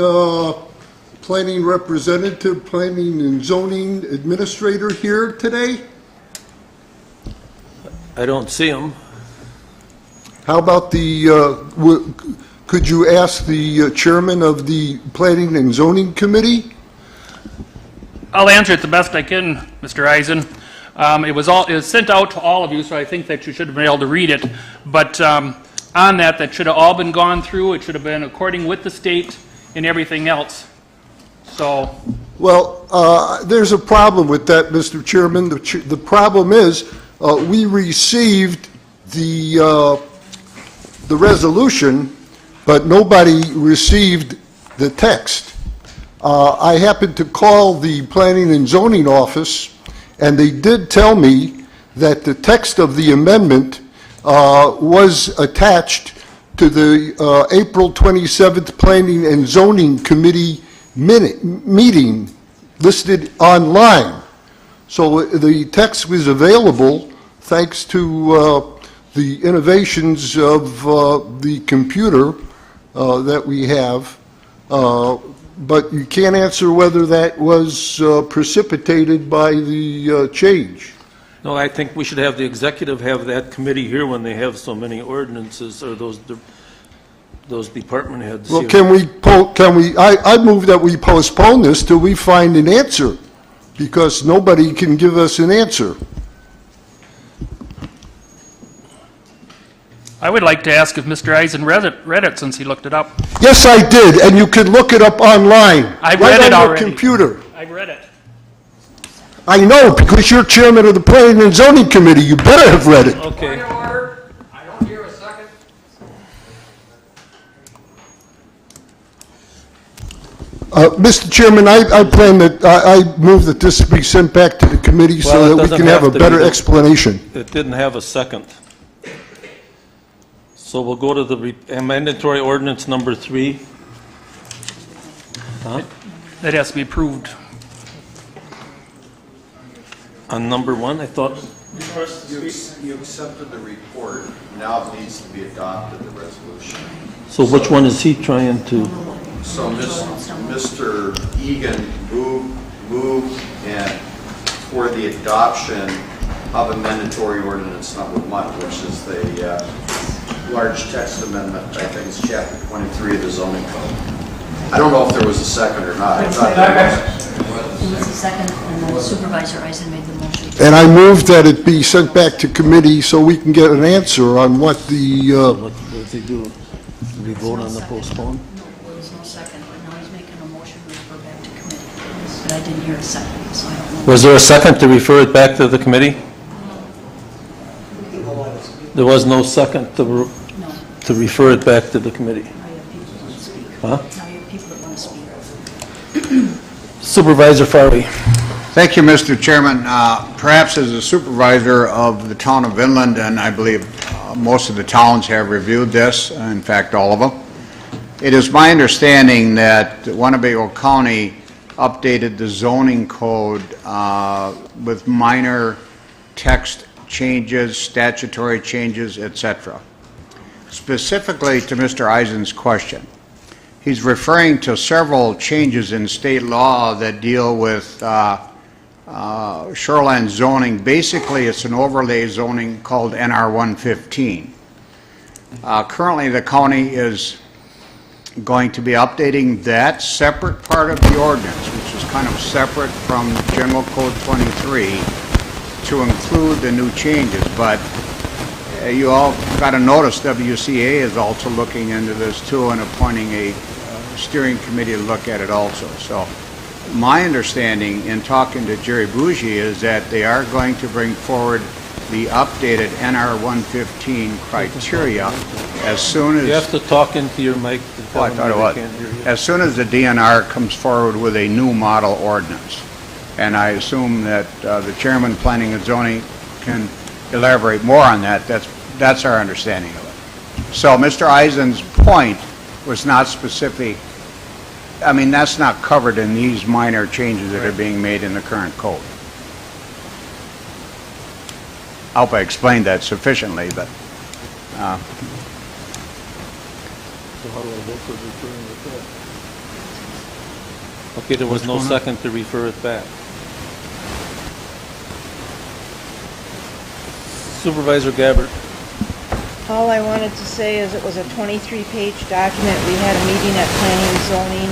representative, planning and zoning administrator here today? I don't see him. How about could you ask the chairman of the planning and zoning committee? I'll answer it the best I can, Mr. Eisen. It was sent out to all of you, so I think that you should have been able to read it. But on that should have all been gone through. It should have been according with the state and everything else. So. Well, there's a problem with that, Mr. Chairman. The problem is we received the resolution, but nobody received the text. I happened to call the planning and zoning office, and they did tell me that the text of the amendment was attached to the April 27th Planning and Zoning Committee meeting listed online. So the text was available thanks to the innovations of the computer that we have. But you can't answer whether that was precipitated by the change. No, I think we should have the executive have that committee here when they have so many ordinances, or those department heads. Well, here. I move that we postpone this till we find an answer, because nobody can give us an answer. I would like to ask if Mr. Eisen read it since he looked it up. Yes, I did, and you can look it up online. I've read it already. Right on your computer. I've read it. I know, because you're chairman of the Planning and Zoning Committee. You better have read it. Okay. Point of order. I don't hear a second. Mr. Chairman, I move that this be sent back to the committee so that we can have a better explanation. It didn't have a second. So we'll go to the mandatory ordinance number 3. That has to be approved. On number 1, I thought. You accepted the report. Now it needs to be adopted, the resolution. So which one is he trying to? So Mr. Egan moved and for the adoption of a mandatory ordinance number 1, which is the large text amendment, I think it's chapter 23 of the zoning code. I don't know if there was a second or not. I thought there was. It was the second, and then Supervisor Eisen made the motion. And I move that it be sent back to committee so we can get an answer on what the, What did they do? Did we vote on the postpone? No, there was no second, but now he's making a motion to refer back to committee. But I didn't hear a second, so I don't know. Was there a second to refer it back to the committee? There was no second to refer it back to the committee? Now you have people that want to speak. Huh? Now you have people that want to speak. Supervisor Farley. Thank you, Mr. Chairman. Perhaps as a supervisor of the town of Inland, and I believe most of the towns have reviewed this, in fact, all of them, it is my understanding that Winnebago County updated the zoning code with minor text changes, statutory changes, etc. Specifically to Mr. Eisen's question, he's referring to several changes in state law that deal with shoreline zoning. Basically, it's an overlay zoning called NR 115. Currently, the county is going to be updating that separate part of the ordinance, which is kind of separate from General Code 23, to include the new changes. But you all got to notice WCA is also looking into this too and appointing a steering committee to look at it also. So my understanding in talking to Jerry Bougie is that they are going to bring forward the updated NR 115 criteria as soon as... You have to talk into your mic. Oh, I thought it was. As soon as the DNR comes forward with a new model ordinance. And I assume that the chairman, planning and zoning, can elaborate more on that. That's our understanding of it. So Mr. Eisen's point was not specific. I mean, that's not covered in these minor changes that are being made in the current code. I hope I explained that sufficiently, but... So how do I vote for referring it back? Okay, there was no second to refer it back. Supervisor Gabbard. All I wanted to say is it was a 23-page document. We had a meeting at Planning and Zoning.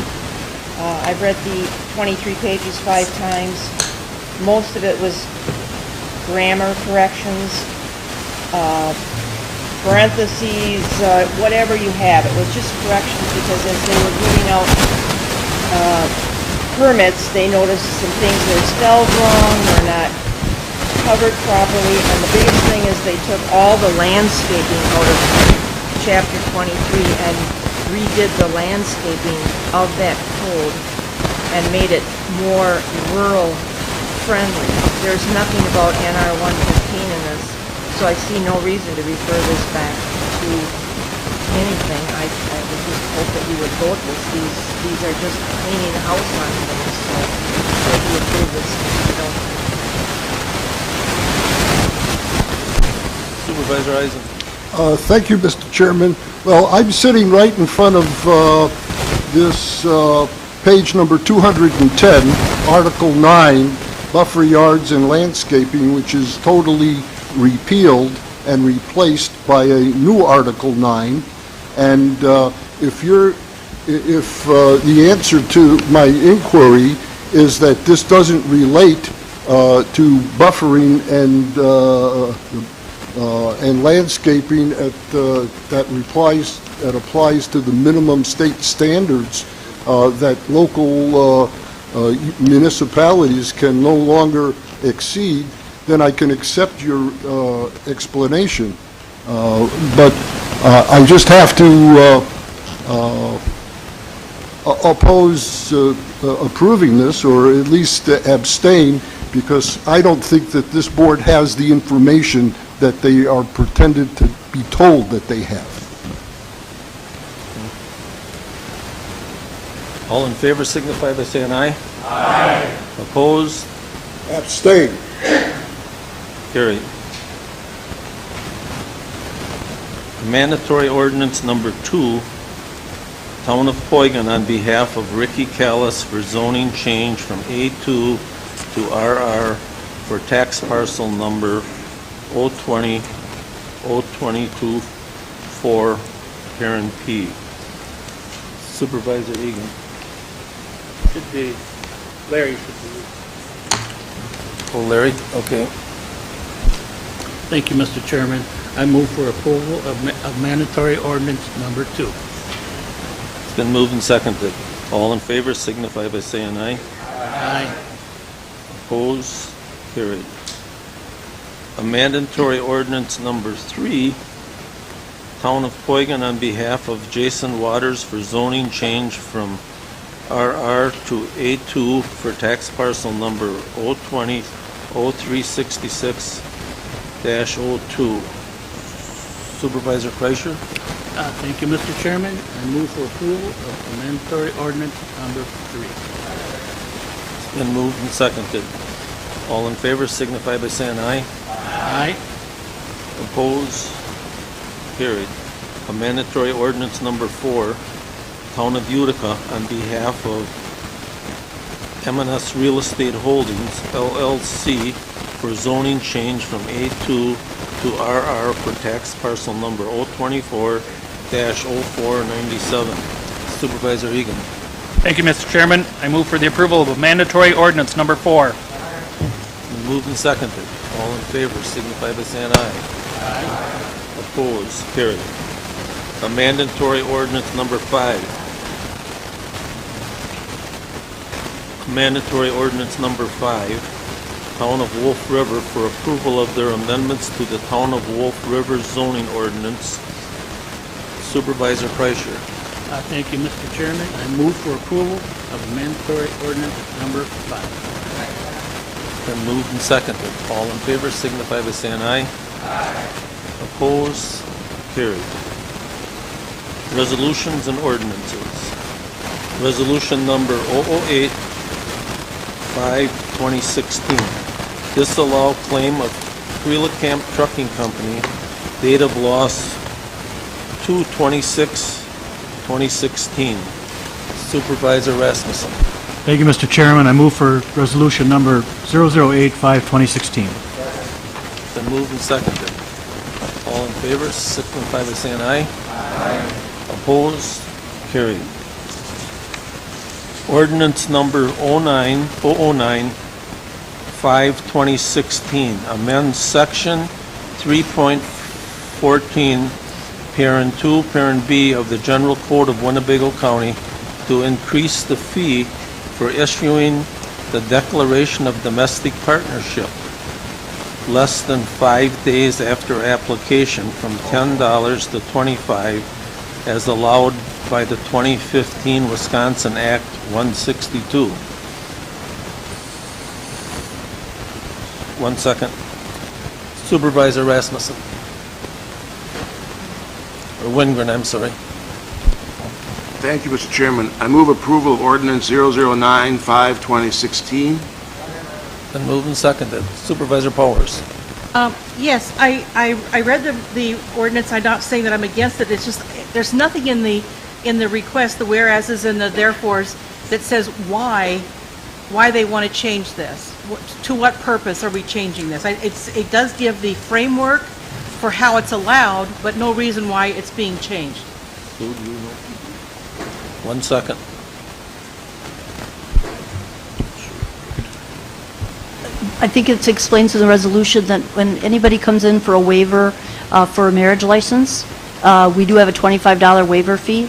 I've read the 23 pages 5 times. Most of it was grammar corrections, parentheses, whatever you have. It was just corrections because as they were giving out permits, they noticed some things were spelled wrong or not covered properly, and the biggest thing is they took all the landscaping out of chapter 23 and redid the landscaping of that code and made it more rural friendly. There's nothing about NR 115 in this, so I see no reason to refer this back to anything. I would just hope that you would vote this. These are just cleaning the house on things, so I hope you approve this. You don't. Supervisor Eisen. Thank you, Mr. Chairman. Well, I'm sitting right in front of this page number 210, Article 9, buffer yards and landscaping, which is totally repealed and replaced by a new Article 9. And if the answer to my inquiry is that this doesn't relate to buffering and landscaping that applies to the minimum state standards that local municipalities can no longer exceed, then I can accept your explanation. But I just have to oppose approving this, or at least abstain, because I don't think that this board has the information that they are pretended to be told that they have. All in favor signify by saying aye. Aye. Opposed? Abstain. Carried. Mandatory ordinance number 2, Town of Poigon, on behalf of Ricky Callis for zoning change from A2 to RR for tax parcel number 020-022-4, parent P. Supervisor Egan. Should be, Larry should be. Oh, Larry, okay. Thank you, Mr. Chairman. I move for approval of mandatory ordinance number 2. It's been moved and seconded. All in favor signify by saying aye. Aye. Opposed? Carried. A mandatory ordinance number 3, Town of Poigan on behalf of Jason Waters for zoning change from RR to A2 for tax parcel number 020-0366-02. Supervisor Kreischer? Thank you, Mr. Chairman. I move for approval of the mandatory ordinance number 3. It's been moved and seconded. All in favor signify by saying aye. Aye. Opposed? Carried. A mandatory ordinance number 4, Town of Utica on behalf of M&S Real Estate Holdings, LLC, for zoning change from A2 to RR for tax parcel number 024-0497. Supervisor Egan. Thank you, Mr. Chairman. I move for the approval of a mandatory ordinance number 4. Moved and seconded. All in favor signify by saying aye. Aye. Opposed? Carried. A mandatory ordinance number 5. Mandatory ordinance number 5, Town of Wolf River for approval of their amendments to the Town of Wolf River zoning ordinance. Supervisor Kreischer. Thank you, Mr. Chairman. I move for approval of mandatory ordinance number 5. Been moved and seconded. All in favor signify by saying aye. Aye. Opposed? Carried. Resolutions and ordinances. Resolution number 008-5-2016. Disallow claim of Camp Trucking Company, date of loss 2/26/2016. Supervisor Rasmussen. Thank you, Mr. Chairman. I move for resolution number 0085-2016. Been moved and seconded. All in favor, signify by saying aye. Aye. Opposed? Carried. Ordinance number 009-5-2016. Amend section 3.14, parent 2, parent B of the General Code of Winnebago County to increase the fee for issuing the Declaration of Domestic Partnership less than 5 days after application from $10 to $25 as allowed by the 2015 Wisconsin Act 162. 1 second. Supervisor Rasmussen. Or Wingren, I'm sorry. Thank you, Mr. Chairman. I move approval of ordinance 009-5-2016. Been moved and seconded. Supervisor Powers. Yes, I read the ordinance. I'm not saying that I'm against it. It's just, there's nothing in the request, the whereases and the therefores, that says why they want to change this. To what purpose are we changing this? It does give the framework for how it's allowed, but no reason why it's being changed. 1 second. I think it explains in the resolution that when anybody comes in for a waiver for a marriage license, we do have a $25 waiver fee.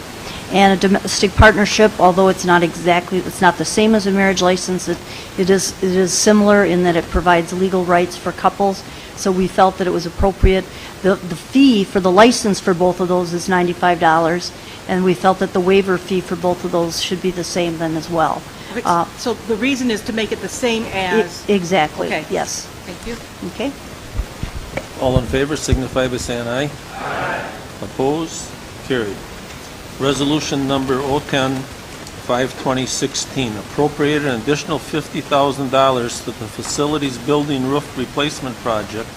And a domestic partnership, although it's not the same as a marriage license, it is similar in that it provides legal rights for couples. So we felt that it was appropriate. The fee for the license for both of those is $95, and we felt that the waiver fee for both of those should be the same then as well. So the reason is to make it the same as... Exactly, okay. Yes. Thank you. Okay. All in favor signify by saying aye. Aye. Opposed? Carried. Resolution number 010-5-2016, appropriated an additional $50,000 to the facilities building roof replacement project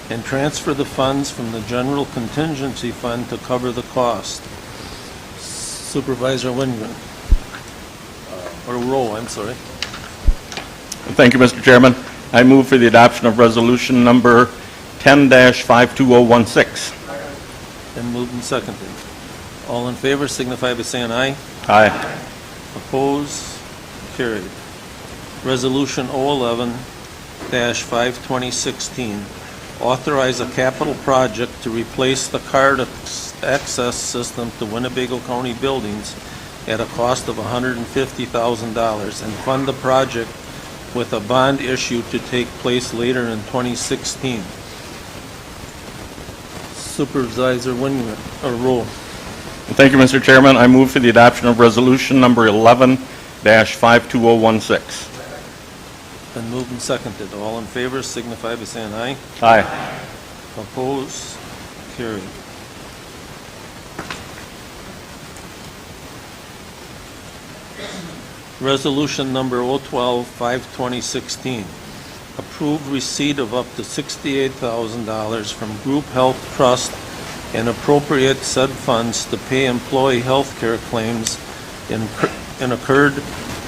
and transfer the funds from the general contingency fund to cover the cost. Supervisor Wingren. Or Rowe, I'm sorry. Thank you, Mr. Chairman. I move for the adoption of resolution number 10-52016. Been moved and seconded. All in favor signify by saying aye. Aye. Opposed? Carried. Resolution 011-52016, authorize a capital project to replace the card access system to Winnebago County buildings at a cost of $150,000 and fund the project with a bond issue to take place later in 2016. Supervisor Winwood, or Rowe. Thank you, Mr. Chairman. I move for the adoption of resolution number 11-52016. Been moved and seconded. All in favor signify by saying aye. Aye. Opposed? Carried. Resolution number 012-52016. Approve receipt of up to $68,000 from Group Health Trust and appropriate said funds to pay employee health care claims incurred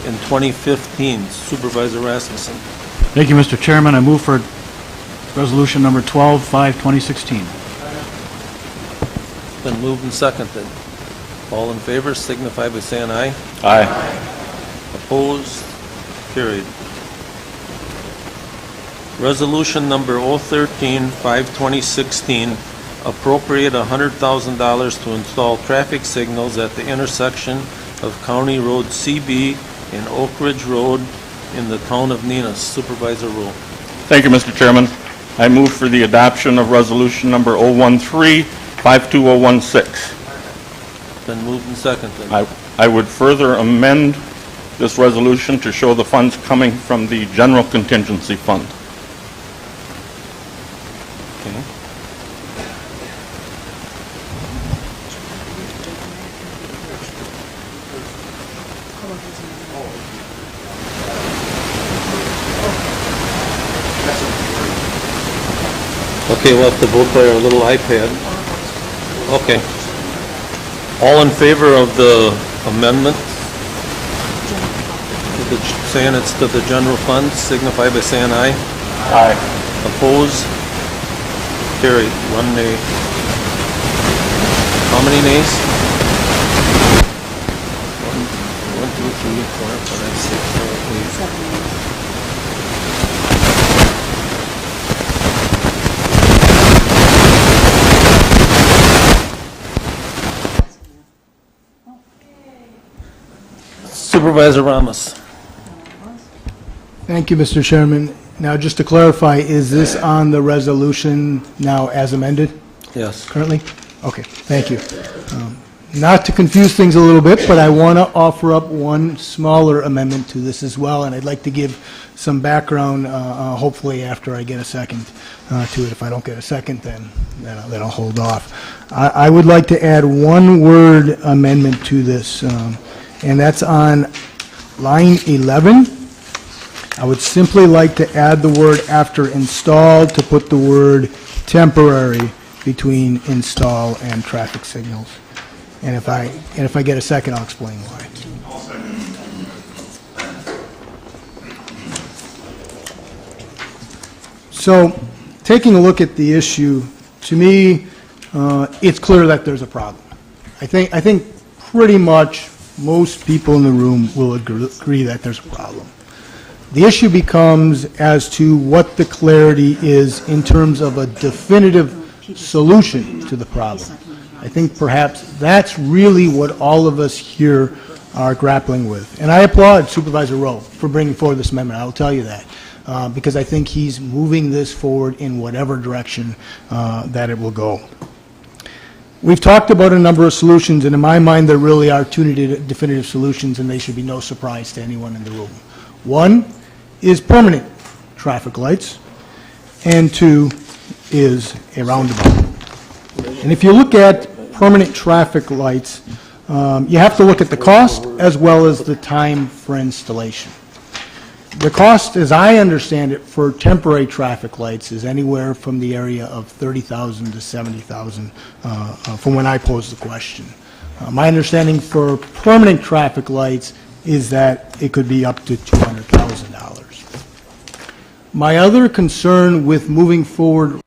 in 2015. Supervisor Rasmussen. Thank you, Mr. Chairman. I move for resolution number 12-5-2016. Been moved and seconded. All in favor signify by saying aye. Aye. Opposed? Carried. Resolution number 013-52016, appropriate $100,000 to install traffic signals at the intersection of County Road CB and Oak Ridge Road in the town of Ninas. Supervisor Rule. Thank you, Mr. Chairman. I move for the adoption of resolution number 013-52016. Been moved and seconded. I would further amend this resolution to show the funds coming from the general contingency fund. Okay. Okay, we'll have to vote by our little iPad. Okay. All in favor of the amendment? Saying it's to the general fund, signify by saying aye. Aye. Opposed? Carried. 1 nay. How many nays? 1, 2, 3, 4, 5, 6, 7, 8. Supervisor Ramos. Thank you, Mr. Chairman. Now, just to clarify, is this on the resolution now as amended Yes. currently? Okay, thank you. Not to confuse things a little bit, but I want to offer up one smaller amendment to this as well, and I'd like to give some background, hopefully after I get a second to it. If I don't get a second, then I'll hold off. I would like to add one word amendment to this, and that's on line 11. I would simply like to add the word after installed to put the word temporary between install and traffic signals. And if I get a second, I'll explain why. So, taking a look at the issue, to me, it's clear that there's a problem. I think pretty much most people in the room will agree that there's a problem. The issue becomes as to what the clarity is in terms of a definitive solution to the problem. I think perhaps that's really what all of us here are grappling with. And I applaud Supervisor Rowe for bringing forward this amendment. I will tell you that. Because I think he's moving this forward in whatever direction that it will go. We've talked about a number of solutions, and in my mind, there really are two definitive solutions, and they should be no surprise to anyone in the room. One is permanent traffic lights, and two is a roundabout. And if you look at permanent traffic lights, you have to look at the cost as well as the time for installation. The cost, as I understand it, for temporary traffic lights is anywhere from the area of $30,000 to $70,000 from when I posed the question. My understanding for permanent traffic lights is that it could be up to $200,000. My other concern with moving forward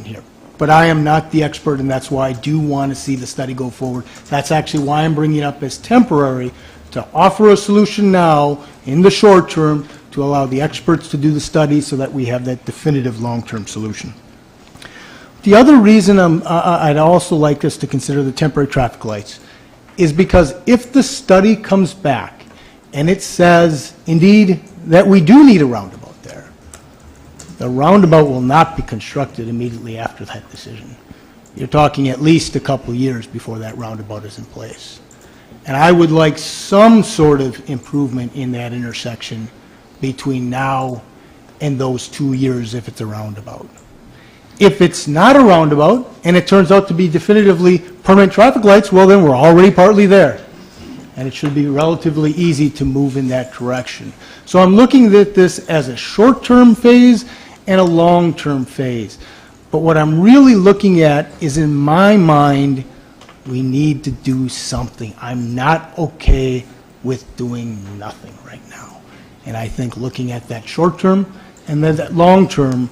here. But I am not the expert, and that's why I do want to see the study go forward. That's actually why I'm bringing it up as temporary, to offer a solution now in the short term to allow the experts to do the study so that we have that definitive long-term solution. The other reason I'd also like us to consider the temporary traffic lights is because if the study comes back and it says, indeed, that we do need a roundabout, the roundabout will not be constructed immediately after that decision. You're talking at least a couple of years before that roundabout is in place. And I would like some sort of improvement in that intersection between now and those 2 years if it's a roundabout. If it's not a roundabout and it turns out to be definitively permanent traffic lights, well, then we're already partly there. And it should be relatively easy to move in that direction. So I'm looking at this as a short-term phase and a long-term phase. But what I'm really looking at is, in my mind, we need to do something. I'm not okay with doing nothing right now. And I think looking at that short-term and then that long-term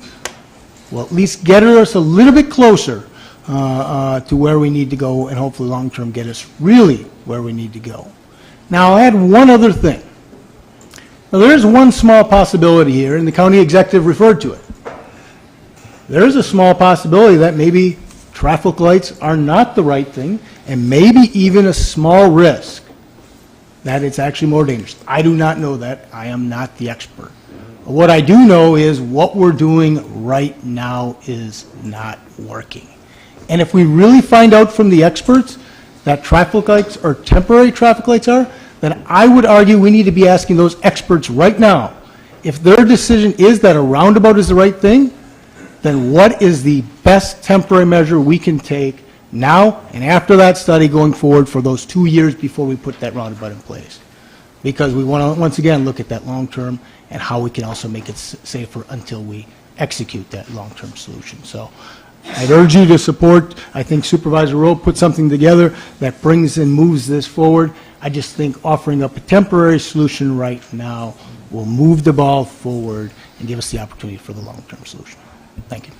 will at least get us a little bit closer to where we need to go, and hopefully long-term get us really where we need to go. Now, I'll add one other thing. Now, there's one small possibility here, and the county executive referred to it. There's a small possibility that maybe traffic lights are not the right thing, and maybe even a small risk that it's actually more dangerous. I do not know that. I am not the expert. But what I do know is what we're doing right now is not working. And if we really find out from the experts that traffic lights or temporary traffic lights are, then I would argue we need to be asking those experts right now, if their decision is that a roundabout is the right thing, then what is the best temporary measure we can take now and after that study going forward for those 2 years before we put that roundabout in place? Because we want to, once again, look at that long-term and how we can also make it safer until we execute that long-term solution. So I'd urge you to support. I think Supervisor Rowe put something together that brings and moves this forward. I just think offering up a temporary solution right now will move the ball forward and give us the opportunity for the long-term solution. Thank you.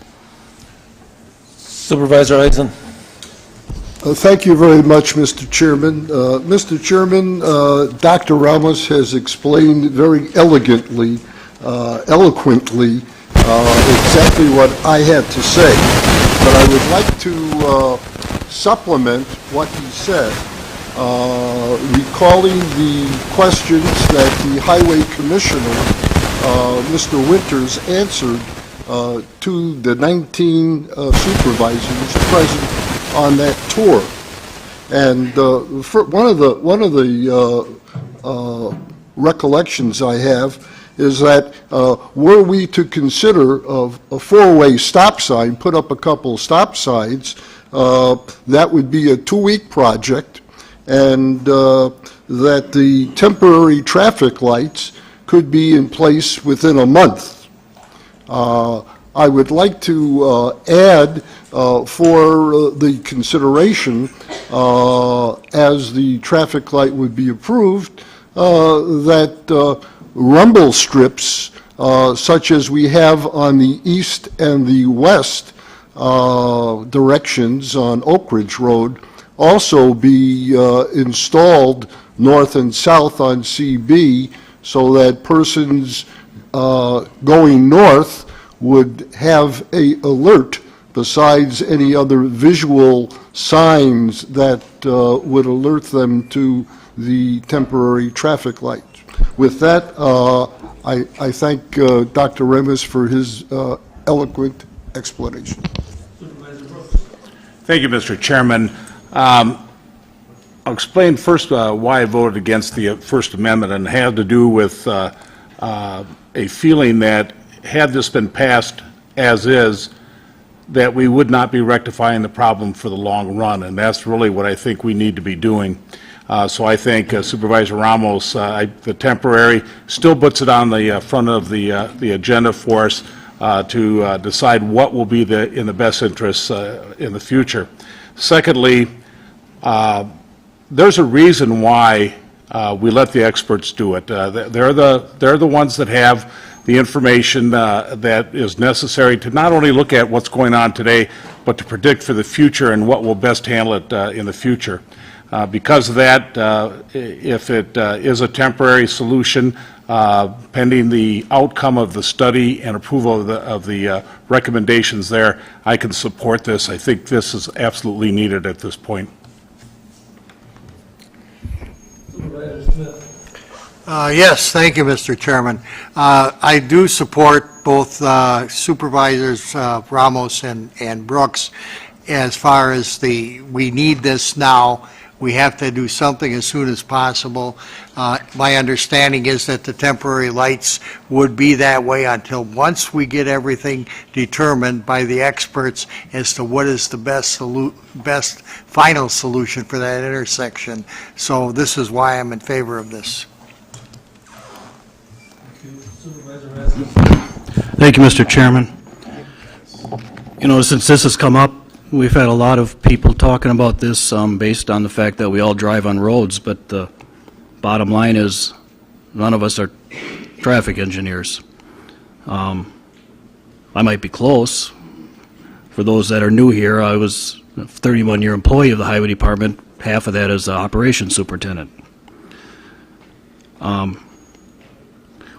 Supervisor Eisen. Thank you very much, Mr. Chairman. Mr. Chairman, Dr. Ramos has explained very elegantly, eloquently, exactly what I had to say. But I would like to supplement what he said, recalling the questions that the Highway Commissioner, Mr. Winters, answered to the 19 supervisors present on that tour. And one of the recollections I have is that were we to consider a four-way stop sign, put up a couple stop signs, that would be a 2-week project, and that the temporary traffic lights could be in place within a month. I would like to add for the consideration, as the traffic light would be approved, that rumble strips, such as we have on the east and the west directions on Oak Ridge Road, also be installed north and south on CB, so that persons going north would have a alert besides any other visual signs that would alert them to the temporary traffic light. With that, I thank Dr. Remus for his eloquent explanation. Thank you, Mr. Chairman. I'll explain first why I voted against the First Amendment, and it had to do with a feeling that had this been passed as is, that we would not be rectifying the problem for the long run, and that's really what I think we need to be doing. So I think Supervisor Ramos, the temporary, still puts it on the front of the agenda for us to decide what will be in the best interests in the future. Secondly, there's a reason why we let the experts do it. They're the ones that have the information that is necessary to not only look at what's going on today, but to predict for the future and what will best handle it in the future. Because of that, if it is a temporary solution, pending the outcome of the study and approval of the recommendations there, I can support this. I think this is absolutely needed at this point. Yes, thank you, Mr. Chairman. I do support both Supervisors Ramos and Brooks as far as we need this now. We have to do something as soon as possible. My understanding is that the temporary lights would be that way until once we get everything determined by the experts as to what is the best final solution for that intersection. So this is why I'm in favor of this. Thank you, Mr. Chairman. You know, since this has come up, we've had a lot of people talking about this based on the fact that we all drive on roads, but the bottom line is none of us are traffic engineers. I might be close. For those that are new here, I was a 31-year employee of the Highway Department, half of that as an operations superintendent.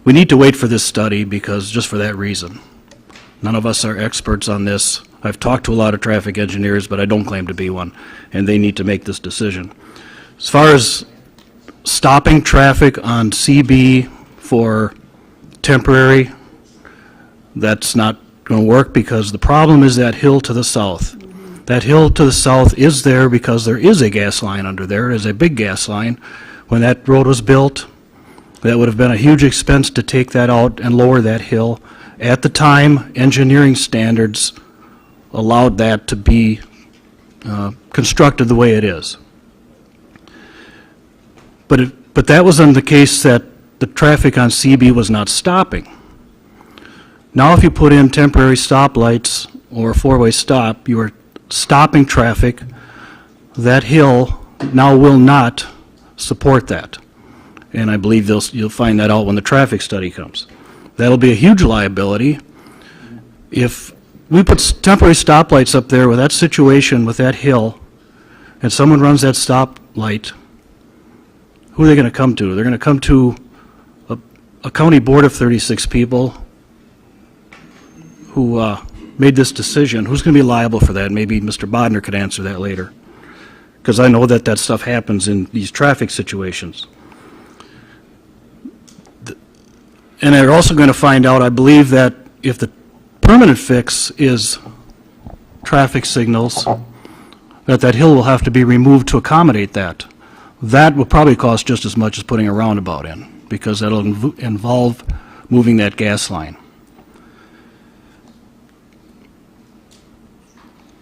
We need to wait for this study because just for that reason. None of us are experts on this. I've talked to a lot of traffic engineers, but I don't claim to be one, and they need to make this decision. As far as stopping traffic on CB for temporary, that's not going to work because the problem is that hill to the south. That hill to the south is there because there is a gas line under there. It is a big gas line. When that road was built, that would have been a huge expense to take that out and lower that hill. At the time, engineering standards allowed that to be constructed the way it is. But that was in the case that the traffic on CB was not stopping. Now if you put in temporary stoplights or a four-way stop, you are stopping traffic. That hill now will not support that. And I believe you'll find that out when the traffic study comes. That'll be a huge liability. If we put temporary stoplights up there with that situation, with that hill, and someone runs that stoplight, who are they going to come to? They're going to come to a county board of 36 people who made this decision. Who's going to be liable for that? Maybe Mr. Bodner could answer that later, because I know that stuff happens in these traffic situations. And they're also going to find out, I believe, that if the permanent fix is traffic signals, that hill will have to be removed to accommodate that. That will probably cost just as much as putting a roundabout in, because that'll involve moving that gas line.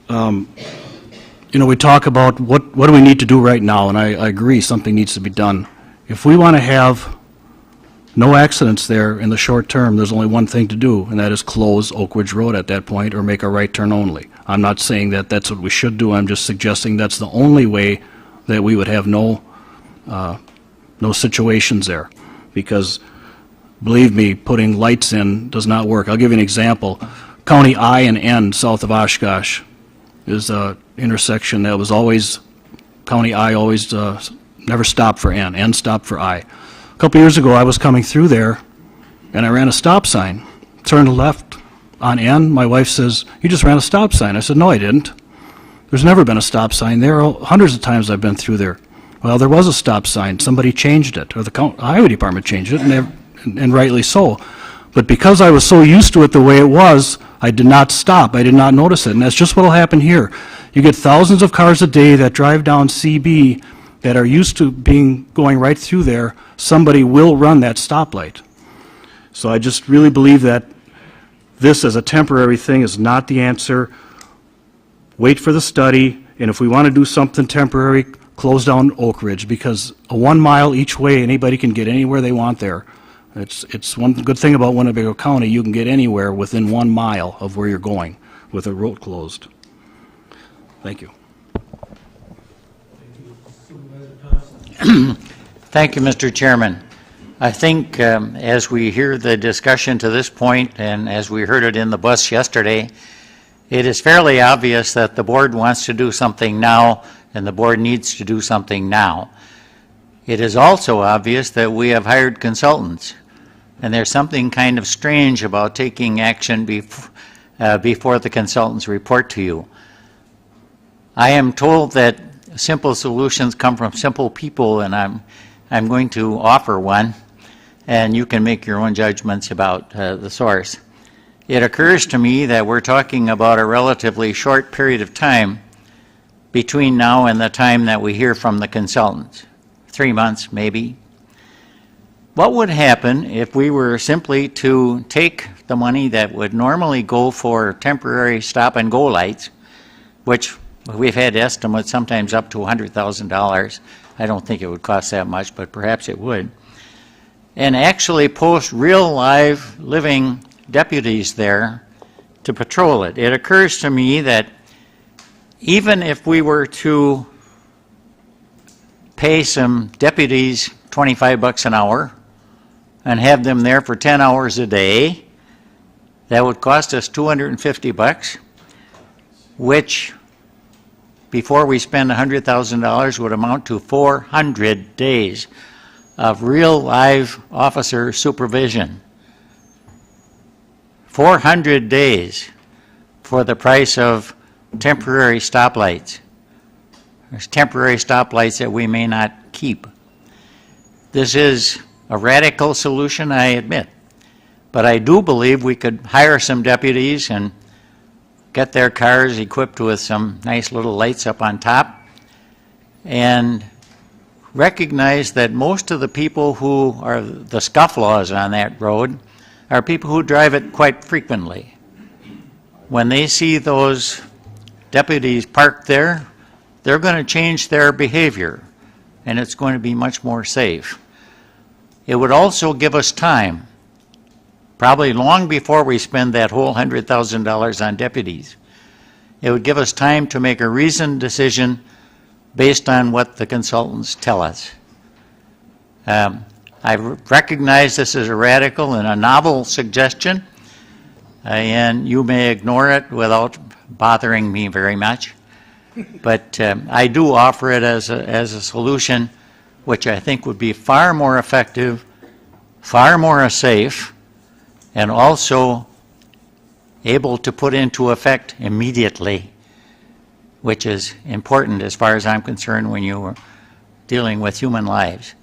You know, we talk about what do we need to do right now, and I agree something needs to be done. If we want to have no accidents there in the short term, there's only one thing to do, and that is close Oak Ridge Road at that point or make a right turn only. I'm not saying that that's what we should do. I'm just suggesting that's the only way that we would have no situations there, because believe me, putting lights in does not work. I'll give you an example. County I and N south of Oshkosh is an intersection that was always, County I always never stopped for N stopped for I. A couple years ago, I was coming through there, and I ran a stop sign. Turned left on N. My wife says, "You just ran a stop sign." I said, "No, I didn't. There's never been a stop sign there. Hundreds of times I've been through there." Well, there was a stop sign. Somebody changed it, or the Highway Department changed it, and rightly so. But because I was so used to it the way it was, I did not stop. I did not notice it, and that's just what will happen here. You get thousands of cars a day that drive down CB that are used to going right through there. Somebody will run that stoplight. So I just really believe that this as a temporary thing is not the answer. Wait for the study, and if we want to do something temporary, close down Oak Ridge, because a 1 mile each way, anybody can get anywhere they want there. It's one good thing about Winnebago County, you can get anywhere within 1 mile of where you're going with a road closed. Thank you. Thank you, Mr. Chairman. I think as we hear the discussion to this point, and as we heard it in the bus yesterday, it is fairly obvious that the board wants to do something now, and the board needs to do something now. It is also obvious that we have hired consultants, and there's something kind of strange about taking action before the consultants report to you. I am told that simple solutions come from simple people, and I'm going to offer one, and you can make your own judgments about the source. It occurs to me that we're talking about a relatively short period of time between now and the time that we hear from the consultants. 3 months, maybe. What would happen if we were simply to take the money that would normally go for temporary stop-and-go lights, which we've had estimates sometimes up to $100,000. I don't think it would cost that much, but perhaps it would, and actually post real live living deputies there to patrol it. It occurs to me that even if we were to pay some deputies $25 an hour and have them there for 10 hours a day, that would cost us $250, which before we spend $100,000 would amount to 400 days of real live officer supervision. 400 days for the price of temporary stoplights. There's temporary stoplights that we may not keep. This is a radical solution, I admit, but I do believe we could hire some deputies and get their cars equipped with some nice little lights up on top, and recognize that most of the people who are the scufflaws on that road are people who drive it quite frequently. When they see those deputies parked there, they're going to change their behavior, and it's going to be much more safe. It would also give us time, probably long before we spend that whole $100,000 on deputies. It would give us time to make a reasoned decision based on what the consultants tell us. I recognize this is a radical and a novel suggestion, and you may ignore it without bothering me very much, but I do offer it as a solution which I think would be far more effective, far more safe, and also able to put into effect immediately, which is important as far as I'm concerned when you are dealing with human lives.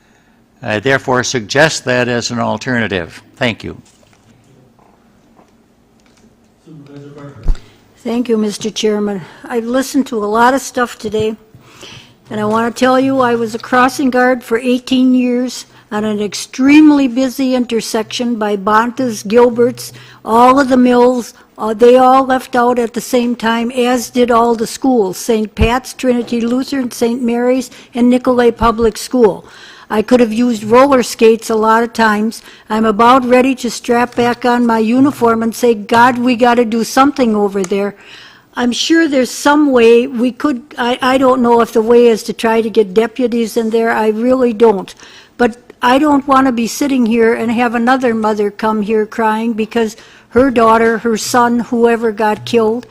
I therefore suggest that as an alternative. Thank you. Thank you, Mr. Chairman. I've listened to a lot of stuff today, and I want to tell you I was a crossing guard for 18 years on an extremely busy intersection by Bontas, Gilbert's, all of the mills. They all left out at the same time, as did all the schools, St. Pat's, Trinity Lutheran, St. Mary's, and Nicolay Public School. I could have used roller skates a lot of times. I'm about ready to strap back on my uniform and say, God, we got to do something over there. I'm sure there's some way we could, I don't know if the way is to try to get deputies in there. I really don't. But I don't want to be sitting here and have another mother come here crying because her daughter, her son, whoever got killed.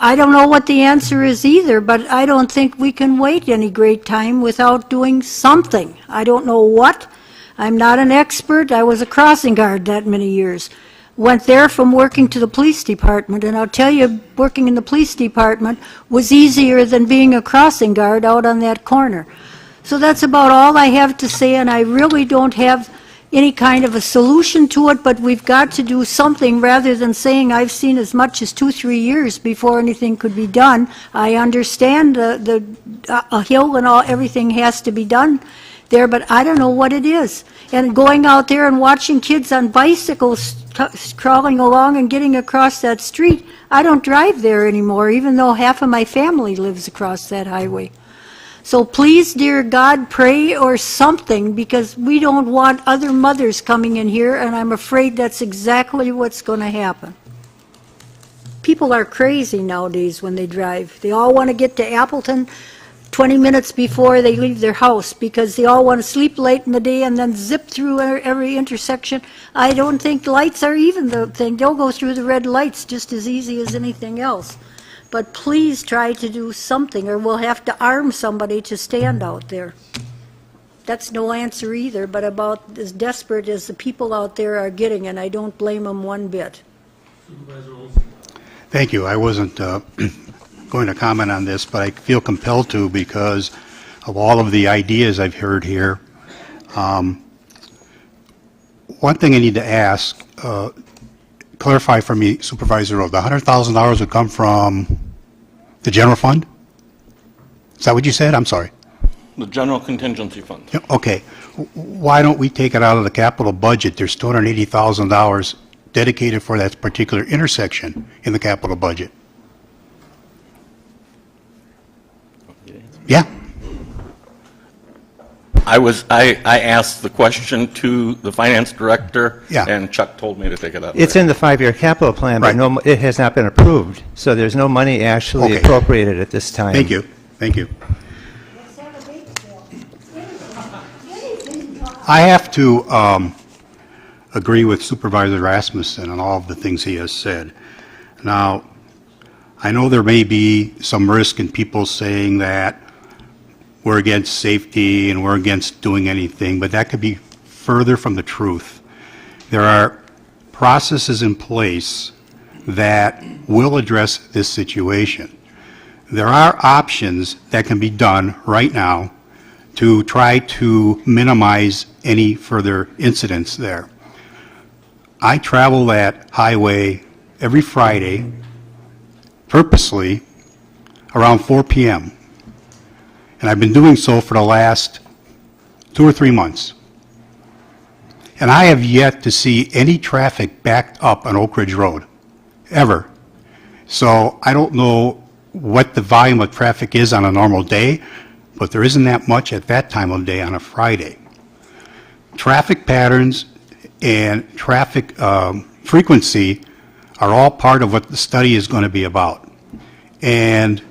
I don't know what the answer is either, but I don't think we can wait any great time without doing something. I don't know what. I'm not an expert. I was a crossing guard that many years. Went there from working to the police department, and I'll tell you, working in the police department was easier than being a crossing guard out on that corner. So that's about all I have to say, and I really don't have any kind of a solution to it, but we've got to do something rather than saying I've seen as much as 2-3 years before anything could be done. I understand a hill and everything has to be done there, but I don't know what it is. And going out there and watching kids on bicycles crawling along and getting across that street, I don't drive there anymore, even though half of my family lives across that highway. So please, dear God, pray or something, because we don't want other mothers coming in here, and I'm afraid that's exactly what's going to happen. People are crazy nowadays when they drive. They all want to get to Appleton 20 minutes before they leave their house because they all want to sleep late in the day and then zip through every intersection. I don't think lights are even the thing. They'll go through the red lights just as easy as anything else. But please try to do something, or we'll have to arm somebody to stand out there. That's no answer either, but about as desperate as the people out there are getting, and I don't blame them one bit. Thank you. I wasn't going to comment on this, but I feel compelled to because of all of the ideas I've heard here. One thing I need to ask, clarify for me, Supervisor Rowe, the $100,000 would come from the general fund? Is that what you said? I'm sorry. The general contingency fund. Yeah, okay. Why don't we take it out of the capital budget? There's $280,000 dedicated for that particular intersection in the capital budget. Yeah. I asked the question to the finance director, Yeah. and Chuck told me to take it out. It's in the 5-year capital plan, but no, it has not been approved, so there's no money actually Okay. appropriated at this time. Thank you. Thank you. I have to agree with Supervisor Rasmussen on all of the things he has said. Now, I know there may be some risk in people saying that we're against safety and we're against doing anything, but that could be further from the truth. There are processes in place that will address this situation. There are options that can be done right now to try to minimize any further incidents there. I travel that highway every Friday purposely around 4 p.m. And I've been doing so for the last 2 or 3 months. And I have yet to see any traffic backed up on Oak Ridge Road, ever. So I don't know what the volume of traffic is on a normal day, but there isn't that much at that time of day on a Friday. Traffic patterns and traffic frequency are all part of what the study is going to be about. And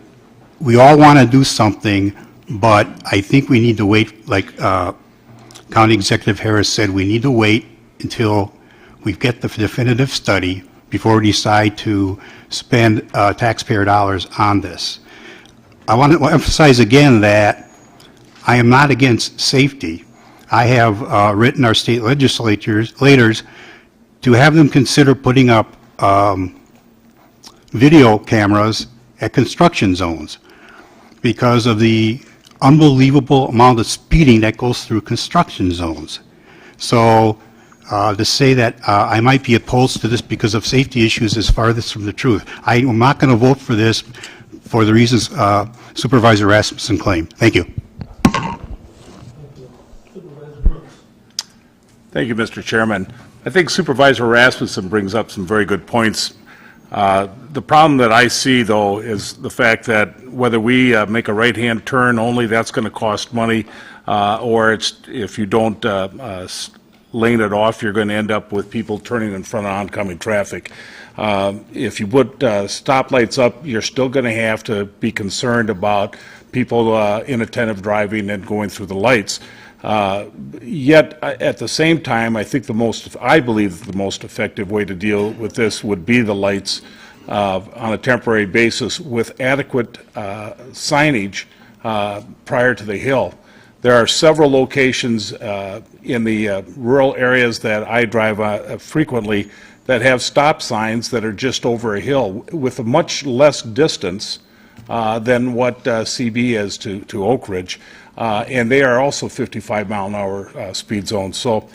we all want to do something, but I think we need to wait, like County Executive Harris said, we need to wait until we get the definitive study before we decide to spend taxpayer dollars on this. I want to emphasize again that I am not against safety. I have written our state legislators to have them consider putting up video cameras at construction zones because of the unbelievable amount of speeding that goes through construction zones. So to say that I might be opposed to this because of safety issues is farthest from the truth. I am not going to vote for this for the reasons Supervisor Rasmussen claimed. Thank you. Thank you, Mr. Chairman. I think Supervisor Rasmussen brings up some very good points. The problem that I see, though, is the fact that whether we make a right-hand turn only, that's going to cost money, or if you don't lane it off, you're going to end up with people turning in front of oncoming traffic. If you put stoplights up, you're still going to have to be concerned about people inattentive driving and going through the lights. Yet, at the same time, I believe the most effective way to deal with this would be the lights on a temporary basis with adequate signage prior to the hill. There are several locations in the rural areas that I drive frequently that have stop signs that are just over a hill with a much less distance than what CB is to Oak Ridge. And they are also 55-mile-an-hour speed zones. So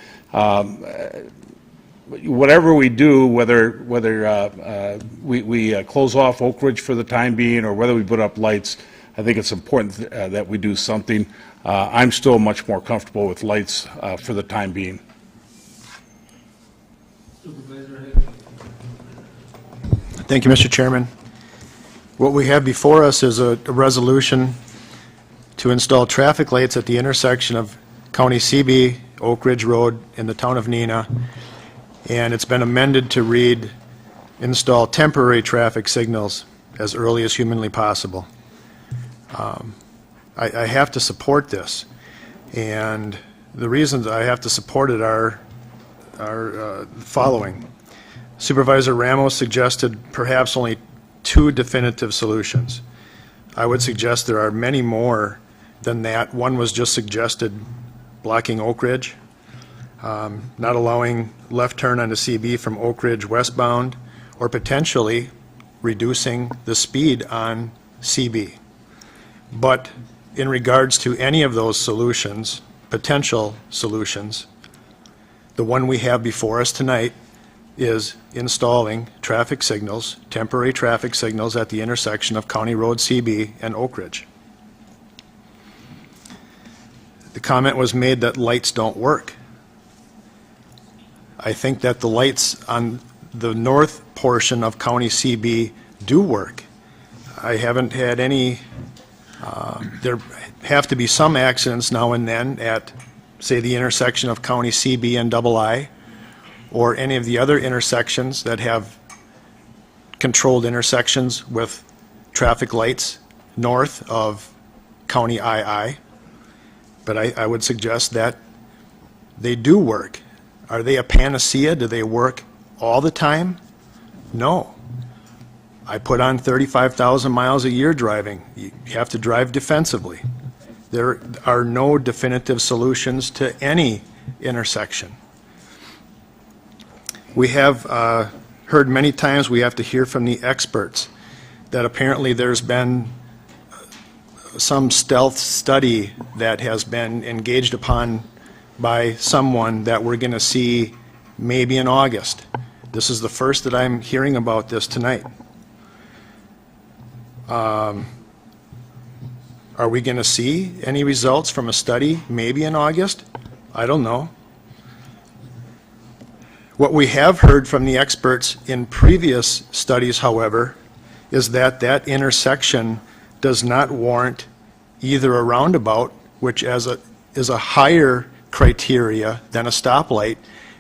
whatever we do, whether we close off Oak Ridge for the time being or whether we put up lights, I think it's important that we do something. I'm still much more comfortable with lights for the time being. Thank you, Mr. Chairman. What we have before us is a resolution to install traffic lights at the intersection of County CB, Oak Ridge Road, in the town of Neenah, and it's been amended to read, install temporary traffic signals as early as humanly possible. I have to support this, and the reasons I have to support it are following. Supervisor Ramos suggested perhaps only 2 definitive solutions. I would suggest there are many more than that. One was just suggested, blocking Oak Ridge, not allowing left turn onto CB from Oak Ridge westbound, or potentially reducing the speed on CB. But in regards to any of those solutions, potential solutions, the one we have before us tonight is installing traffic signals, temporary traffic signals at the intersection of County Road CB and Oak Ridge. The comment was made that lights don't work. I think that the lights on the north portion of County CB do work. I haven't had any, there have to be some accidents now and then at, say, the intersection of County CB and II, or any of the other intersections that have controlled intersections with traffic lights north of County II. But I would suggest that they do work. Are they a panacea? Do they work all the time? No. I put on 35,000 miles a year driving. You have to drive defensively. There are no definitive solutions to any intersection. We have heard many times we have to hear from the experts that apparently there's been some stealth study that has been engaged upon by someone that we're going to see maybe in August. This is the first that I'm hearing about this tonight. Are we going to see any results from a study maybe in August? I don't know. What we have heard from the experts in previous studies, however, is that that intersection does not warrant either a roundabout, which is a higher criteria than a stoplight,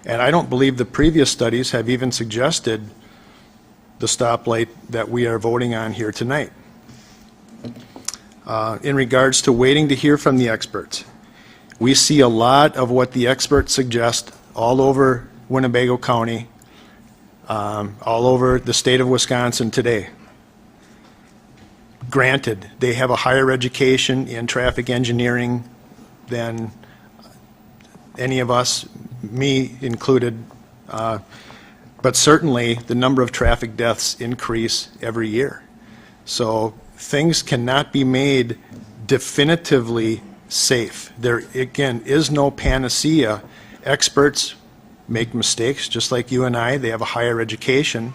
and I don't believe the previous studies have even suggested the stoplight that we are voting on here tonight. In regards to waiting to hear from the experts, we see a lot of what the experts suggest all over Winnebago County, all over the state of Wisconsin today. Granted, they have a higher education in traffic engineering than any of us, me included, but certainly the number of traffic deaths increase every year. So things cannot be made definitively safe. There, again, is no panacea. Experts make mistakes, just like you and I. They have a higher education.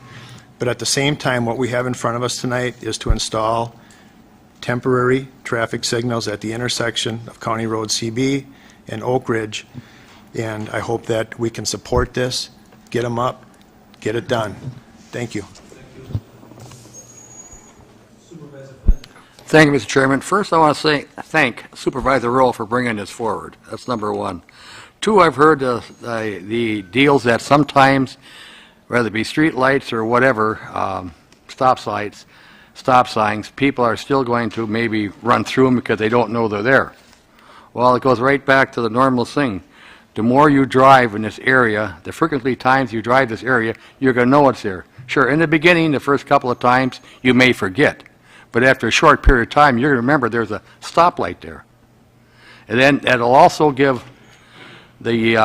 But at the same time, what we have in front of us tonight is to install temporary traffic signals at the intersection of County Road CB and Oak Ridge. And I hope that we can support this, get them up, get it done. Thank you. Thank you, Mr. Chairman. First, I want to thank Supervisor Rowe for bringing this forward. That's number one. Two, I've heard the deals that sometimes, whether it be street lights or whatever, stop signs, people are still going to maybe run through them because they don't know they're there. Well, it goes right back to the normal thing. The more you drive in this area, the frequently times you drive this area, you're going to know it's there. Sure, in the beginning, the first couple of times, you may forget. But after a short period of time, you're going to remember there's a stoplight there. And then that'll also give the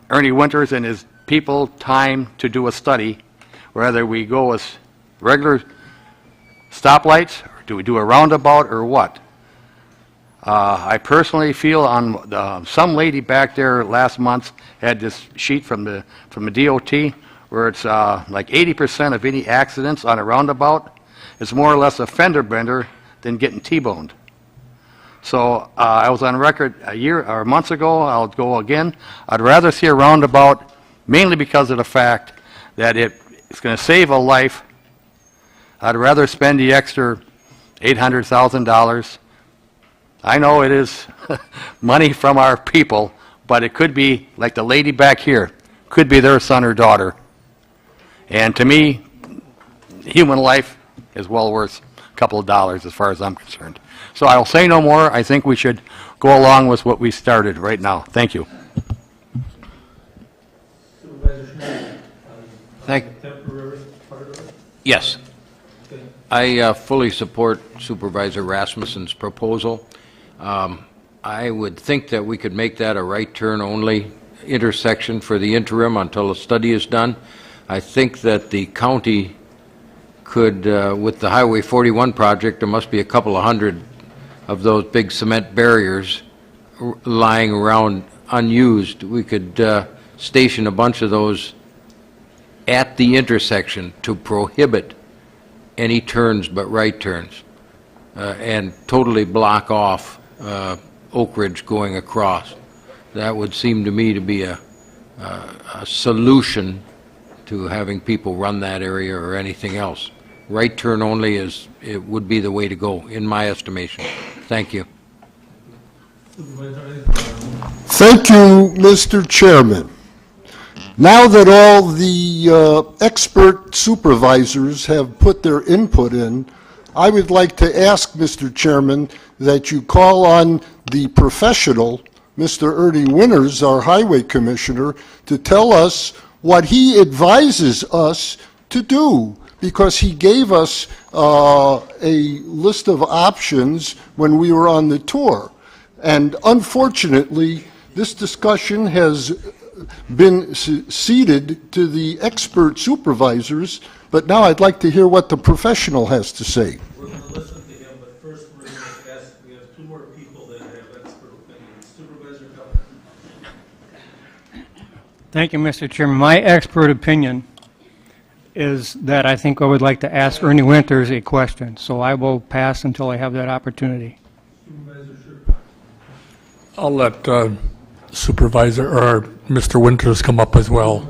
Ernie Winters and his people time to do a study, whether we go with regular stoplights, or do we do a roundabout, or what. I personally feel on some lady back there last month had this sheet from the DOT where it's like 80% of any accidents on a roundabout is more or less a fender bender than getting T-boned. So I was on record a year or months ago, I'll go again. I'd rather see a roundabout, mainly because of the fact that it's going to save a life. I'd rather spend the extra $800,000. I know it is money from our people, but it could be, like the lady back here, could be their son or daughter. And to me, human life is well worth a couple of dollars as far as I'm concerned. So I'll say no more. I think we should go along with what we started right now. Thank you. Yes. I fully support Supervisor Rasmussen's proposal. I would think that we could make that a right turn only intersection for the interim until a study is done. I think that the county could, with the Highway 41 project, there must be a couple of hundred of those big cement barriers lying around unused. We could station a bunch of those at the intersection to prohibit any turns but right turns, and totally block off Oak Ridge going across. That would seem to me to be a solution to having people run that area or anything else. Right turn only would be the way to go, in my estimation. Thank you. Thank you, Mr. Chairman. Now that all the expert supervisors have put their input in, I would like to ask, Mr. Chairman, that you call on the professional, Mr. Ernie Winters, our Highway Commissioner, to tell us what he advises us to do, because he gave us a list of options when we were on the tour. And unfortunately, this discussion has been ceded to the expert supervisors, but now I'd like to hear what the professional has to say. We're going to listen to him, but first we're going to ask, we have two more people that have expert opinions. Supervisor Keller. Thank you, Mr. Chairman. My expert opinion is that I think I would like to ask Ernie Winters a question, so I will pass until I have that opportunity. I'll let Supervisor or Mr. Winters come up as well.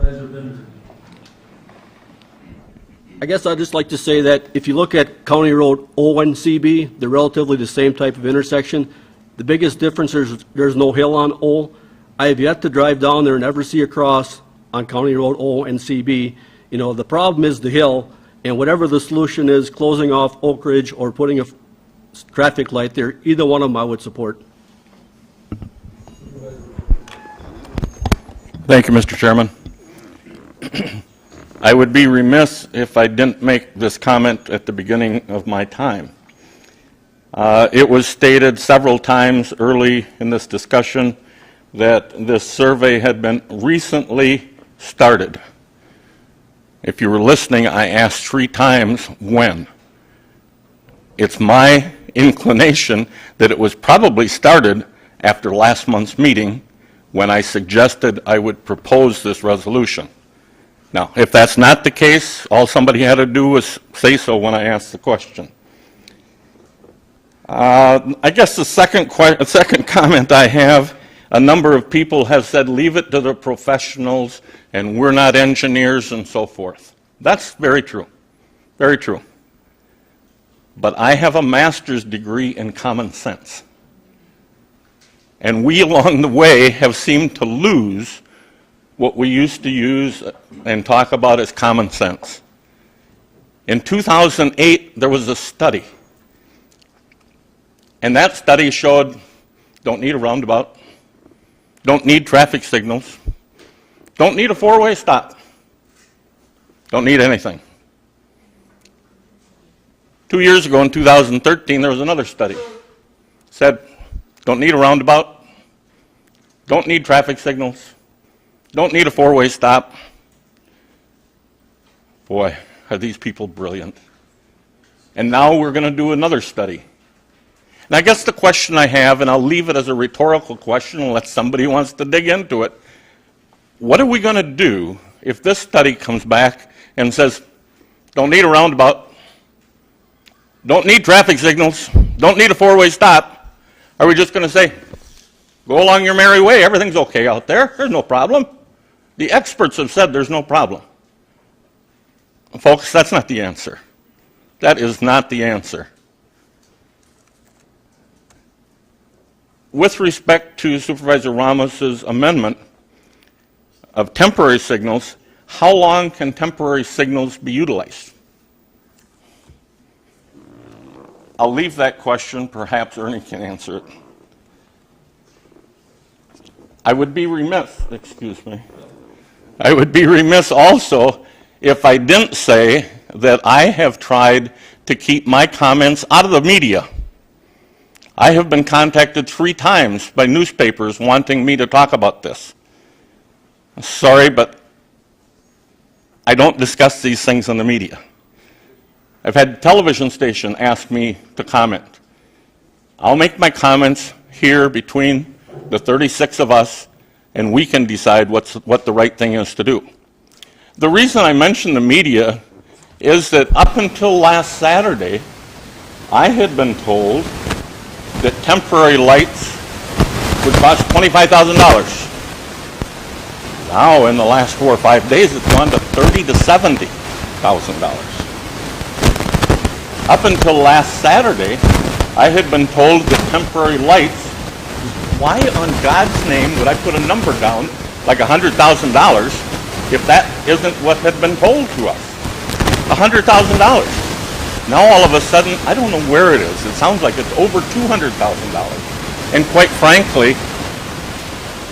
I guess I'd just like to say that if you look at County Road O and CB, they're relatively the same type of intersection. The biggest difference is there's no hill on O. I have yet to drive down there and ever see a cross on County Road O and CB. You know, the problem is the hill, and whatever the solution is, closing off Oak Ridge or putting a traffic light there, either one of them I would support. Thank you, Mr. Chairman. I would be remiss if I didn't make this comment at the beginning of my time. It was stated several times early in this discussion that this survey had been recently started. If you were listening, I asked 3 times when. It's my inclination that it was probably started after last month's meeting, when I suggested I would propose this resolution. Now, if that's not the case, all somebody had to do was say so when I asked the question. I guess the second comment I have, a number of people have said, leave it to the professionals, and we're not engineers and so forth. That's very true, very true. But I have a master's degree in common sense. And we, along the way, have seemed to lose what we used to use and talk about as common sense. In 2008, there was a study. And that study showed, don't need a roundabout, don't need traffic signals, don't need a 4-way stop, don't need anything. 2 years ago, in 2013, there was another study. Said, don't need a roundabout, don't need traffic signals, don't need a 4-way stop. Boy, are these people brilliant. And now we're going to do another study. And I guess the question I have, and I'll leave it as a rhetorical question unless somebody wants to dig into it, what are we going to do if this study comes back and says, don't need a roundabout, don't need traffic signals, don't need a 4-way stop, Are we just going to say, go along your merry way, everything's okay out there, there's no problem? The experts have said there's no problem. Folks, that's not the answer. That is not the answer. With respect to Supervisor Ramos's amendment of temporary signals, how long can temporary signals be utilized? I'll leave that question. Perhaps Ernie can answer it. I would be remiss, excuse me, I would be remiss also if I didn't say that I have tried to keep my comments out of the media. I have been contacted 3 times by newspapers wanting me to talk about this. Sorry, but I don't discuss these things in the media. I've had a television station ask me to comment. I'll make my comments here between the 36 of us, and we can decide what the right thing is to do. The reason I mention the media is that up until last Saturday, I had been told that temporary lights would cost $25,000. Now, in the last 4 or 5 days, it's gone to $30,000 to $70,000. Up until last Saturday, I had been told that temporary lights, why on God's name would I put a number down like $100,000 if that isn't what had been told to us? $100,000. Now all of a sudden, I don't know where it is. It sounds like it's over $200,000. And quite frankly,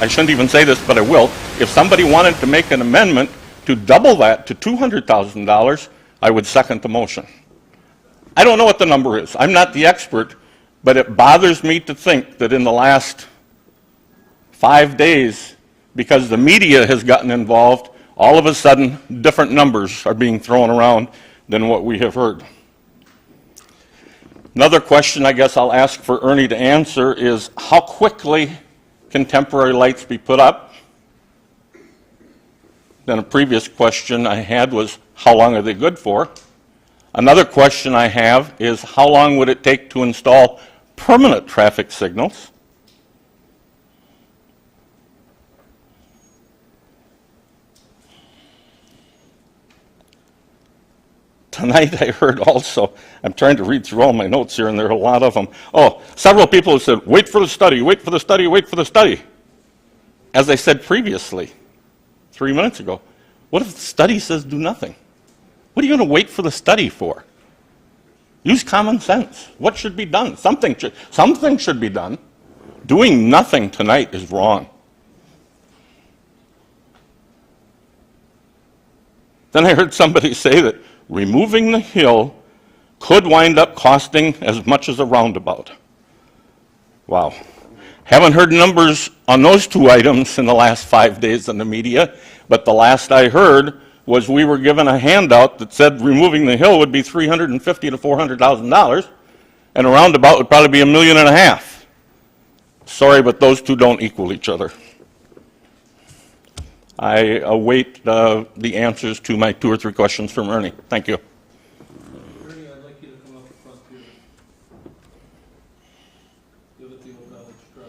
I shouldn't even say this, but I will. If somebody wanted to make an amendment to double that to $200,000, I would second the motion. I don't know what the number is. I'm not the expert, but it bothers me to think that in the last 5 days, because the media has gotten involved, all of a sudden different numbers are being thrown around than what we have heard. Another question I guess I'll ask for Ernie to answer is, how quickly can temporary lights be put up? Then a previous question I had was, how long are they good for? Another question I have is, how long would it take to install permanent traffic signals? Tonight I heard also, I'm trying to read through all my notes here, and there are a lot of them. Oh, several people have said, wait for the study, wait for the study, wait for the study. As I said previously, 3 minutes ago, what if the study says do nothing? What are you going to wait for the study for? Use common sense. What should be done? Something should be done. Doing nothing tonight is wrong. Then I heard somebody say that removing the hill could wind up costing as much as a roundabout. Wow. Haven't heard numbers on those 2 items in the last 5 days in the media, but the last I heard was we were given a handout that said removing the hill would be $350,000 to $400,000, and a roundabout would probably be $1.5 million. Sorry, but those 2 don't equal each other. I await the answers to my 2 or 3 questions from Ernie. Thank you. Ernie, I'd like you to come up front here. Give it the old college try.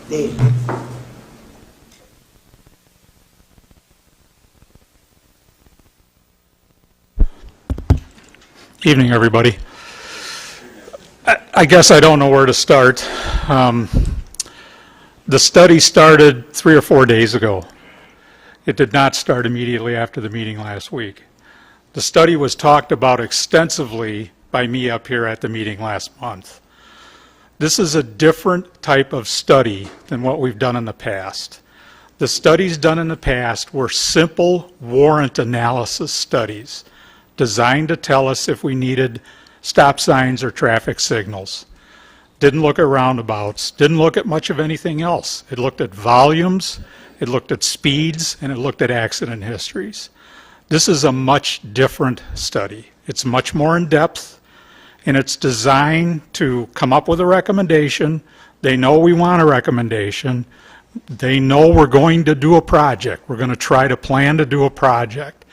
Dave. Evening, everybody. I guess I don't know where to start. The study started 3 or 4 days ago. It did not start immediately after the meeting last week. The study was talked about extensively by me up here at the meeting last month. This is a different type of study than what we've done in the past. The studies done in the past were simple warrant analysis studies designed to tell us if we needed stop signs or traffic signals. Didn't look at roundabouts, didn't look at much of anything else. It looked at volumes, it looked at speeds, and it looked at accident histories. This is a much different study. It's much more in depth, and it's designed to come up with a recommendation. They know we want a recommendation. They know we're going to do a project. We're going to try to plan to do a project.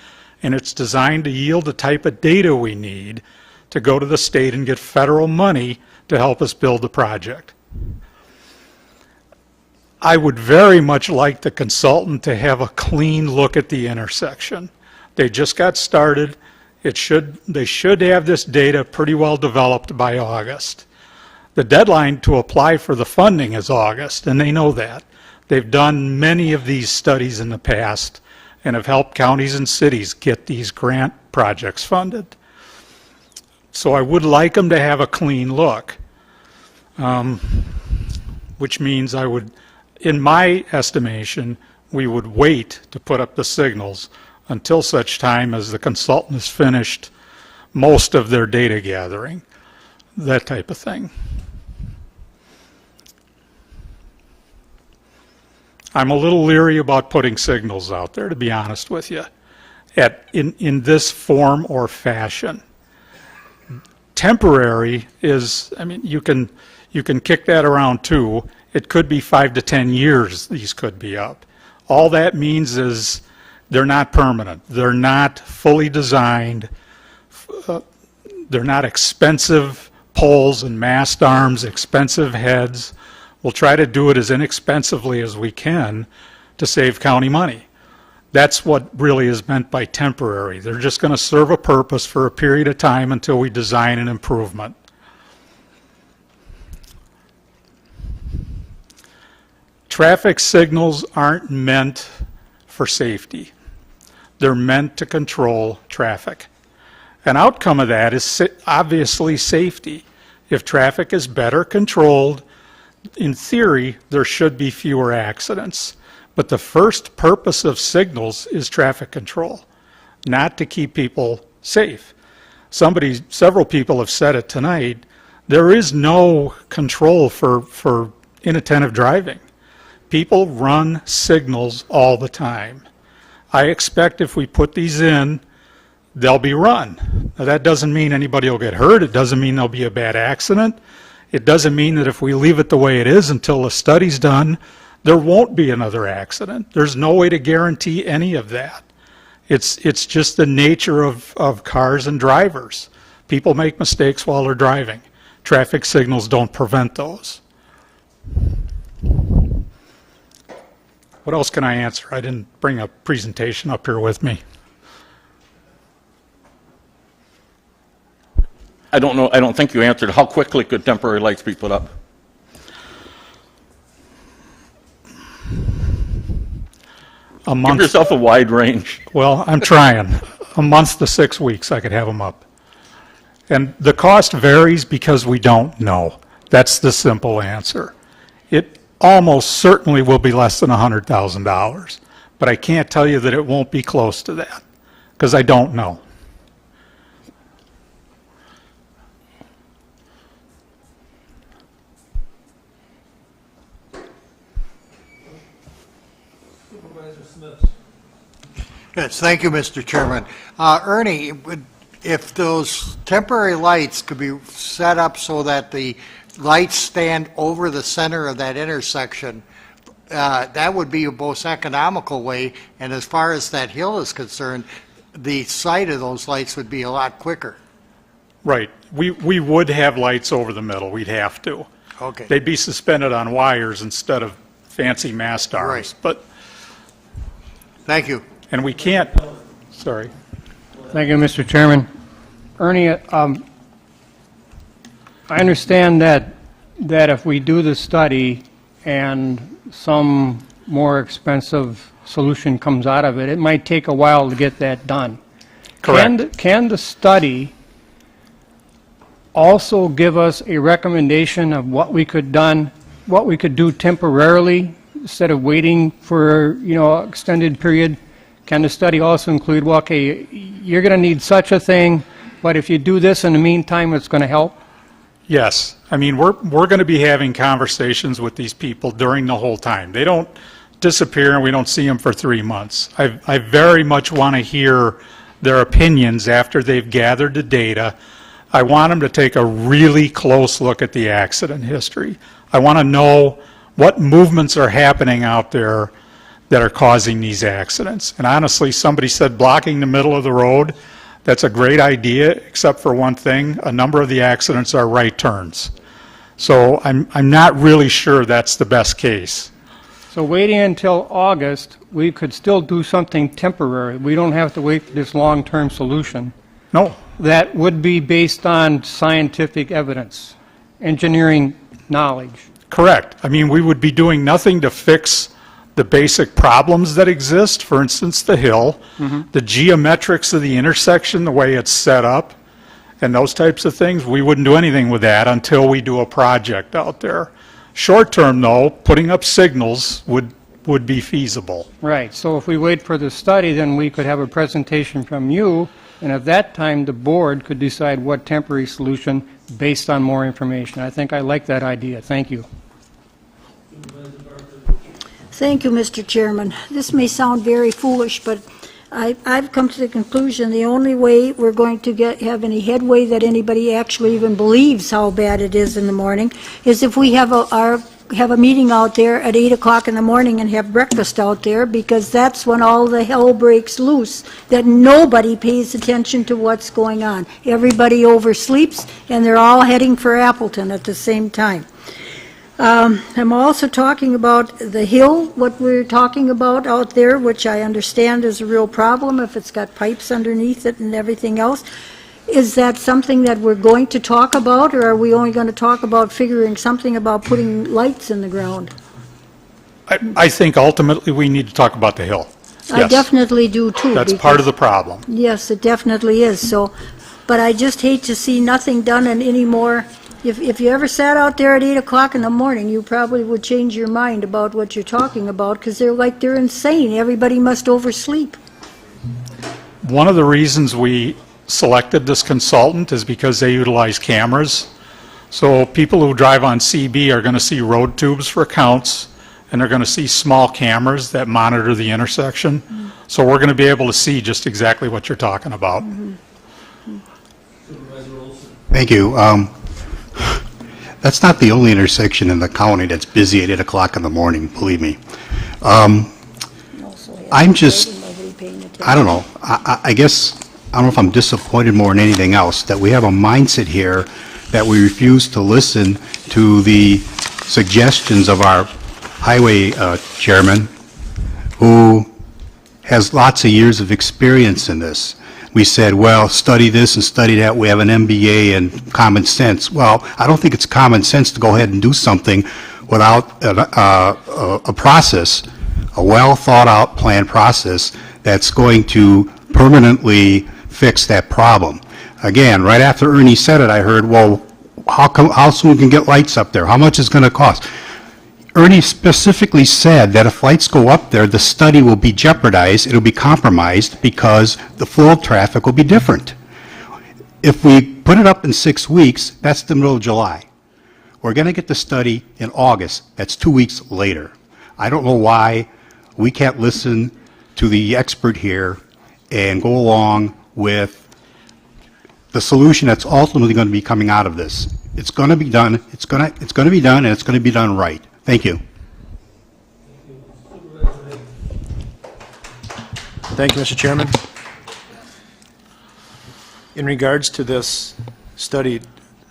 and it's designed to yield the type of data we need to go to the state and get federal money to help us build the project. I would very much like the consultant to have a clean look at the intersection. They just got started. They should have this data pretty well developed by August. The deadline to apply for the funding is August, and they know that. They've done many of these studies in the past and have helped counties and cities get these grant projects funded. So I would like them to have a clean look, which means I would, in my estimation, we would wait to put up the signals until such time as the consultant has finished most of their data gathering, that type of thing. I'm a little leery about putting signals out there, to be honest with you, in this form or fashion. Temporary is, I mean, you can kick that around too. It could be 5 to 10 years these could be up. All that means is they're not permanent. They're not fully designed. They're not expensive poles and mast arms, expensive heads. We'll try to do it as inexpensively as we can to save county money. That's what really is meant by temporary. They're just going to serve a purpose for a period of time until we design an improvement. Traffic signals aren't meant for safety. They're meant to control traffic. An outcome of that is obviously safety. If traffic is better controlled, in theory, there should be fewer accidents. But the first purpose of signals is traffic control, not to keep people safe. Several people have said it tonight, there is no control for inattentive driving. People run signals all the time. I expect if we put these in, they'll be run. Now, that doesn't mean anybody will get hurt. It doesn't mean there'll be a bad accident. It doesn't mean that if we leave it the way it is until the study's done, there won't be another accident. There's no way to guarantee any of that. It's just the nature of cars and drivers. People make mistakes while they're driving. Traffic signals don't prevent those. What else can I answer? I didn't bring a presentation up here with me. I don't know, I don't think you answered. How quickly could temporary lights be put up? A month. Give yourself a wide range. Well, I'm trying. A month to 6 weeks, I could have them up. And the cost varies because we don't know. That's the simple answer. It almost certainly will be less than $100,000, but I can't tell you that it won't be close to that because I don't know. Yes, thank you, Mr. Chairman. Ernie, if those temporary lights could be set up so that the lights stand over the center of that intersection, that would be a most economical way, and as far as that hill is concerned, the sight of those lights would be a lot quicker. Right. We would have lights over the middle. We'd have to. Okay. They'd be suspended on wires instead of fancy mast arms. Right. But thank you. And we can't, sorry. Thank you, Mr. Chairman. Ernie, I understand that if we do the study and some more expensive solution comes out of it, it might take a while to get that done. Correct. Can the study also give us a recommendation of what we could do temporarily instead of waiting for, extended period? Can the study also include, well, okay, you're going to need such a thing, but if you do this in the meantime, it's going to help? Yes. I mean, we're going to be having conversations with these people during the whole time. They don't disappear and we don't see them for 3 months. I very much want to hear their opinions after they've gathered the data. I want them to take a really close look at the accident history. I want to know what movements are happening out there that are causing these accidents. And honestly, somebody said blocking the middle of the road, that's a great idea, except for one thing, a number of the accidents are right turns. So I'm not really sure that's the best case. So waiting until August, we could still do something temporary. We don't have to wait for this long-term solution. No. That would be based on scientific evidence, engineering knowledge. Correct. I mean, we would be doing nothing to fix the basic problems that exist, for instance, the hill, the geometrics of the intersection, the way it's set up, and those types of things. We wouldn't do anything with that until we do a project out there. Short term, though, putting up signals would be feasible. Right. So if we wait for the study, then we could have a presentation from you, and at that time, the board could decide what temporary solution based on more information. I think I like that idea. Thank you. Thank you, Mr. Chairman. This may sound very foolish, but I've come to the conclusion the only way we're going to have any headway that anybody actually even believes how bad it is in the morning is if we have a meeting out there at 8 o'clock in the morning and have breakfast out there, because that's when all the hell breaks loose, that nobody pays attention to what's going on. Everybody oversleeps, and they're all heading for Appleton at the same time. I'm also talking about the hill, what we're talking about out there, which I understand is a real problem if it's got pipes underneath it and everything else. Is that something that we're going to talk about, or are we only going to talk about figuring something about putting lights in the ground? I think ultimately we need to talk about the hill. I Yes. definitely do too. That's part of the problem. Yes, it definitely is. So, but I just hate to see nothing done and any more. If you ever sat out there at 8 o'clock in the morning, you probably would change your mind about what you're talking about, because they're insane. Everybody must oversleep. One of the reasons we selected this consultant is because they utilize cameras. So people who drive on CB are going to see road tubes for counts, and they're going to see small cameras that monitor the intersection. So we're going to be able to see just exactly what you're talking about. Thank you. That's not the only intersection in the county that's busy at 8 o'clock in the morning, believe me. I'm just, I don't know, I guess, I don't know if I'm disappointed more than anything else that we have a mindset here that we refuse to listen to the suggestions of our highway chairman, who has lots of years of experience in this. We said, well, study this and study that. We have an MBA in common sense. Well, I don't think it's common sense to go ahead and do something without a process, a well-thought-out planned process that's going to permanently fix that problem. Again, right after Ernie said it, I heard, well, how soon can we get lights up there? How much is it going to cost? Ernie specifically said that if lights go up there, the study will be jeopardized, it'll be compromised, because the flow of traffic will be different. If we put it up in 6 weeks, that's the middle of July. We're going to get the study in August. That's 2 weeks later. I don't know why we can't listen to the expert here and go along with the solution that's ultimately going to be coming out of this. It's going to be done. It's going to be done, and it's going to be done right. Thank you. Thank you, Mr. Chairman. In regards to this study,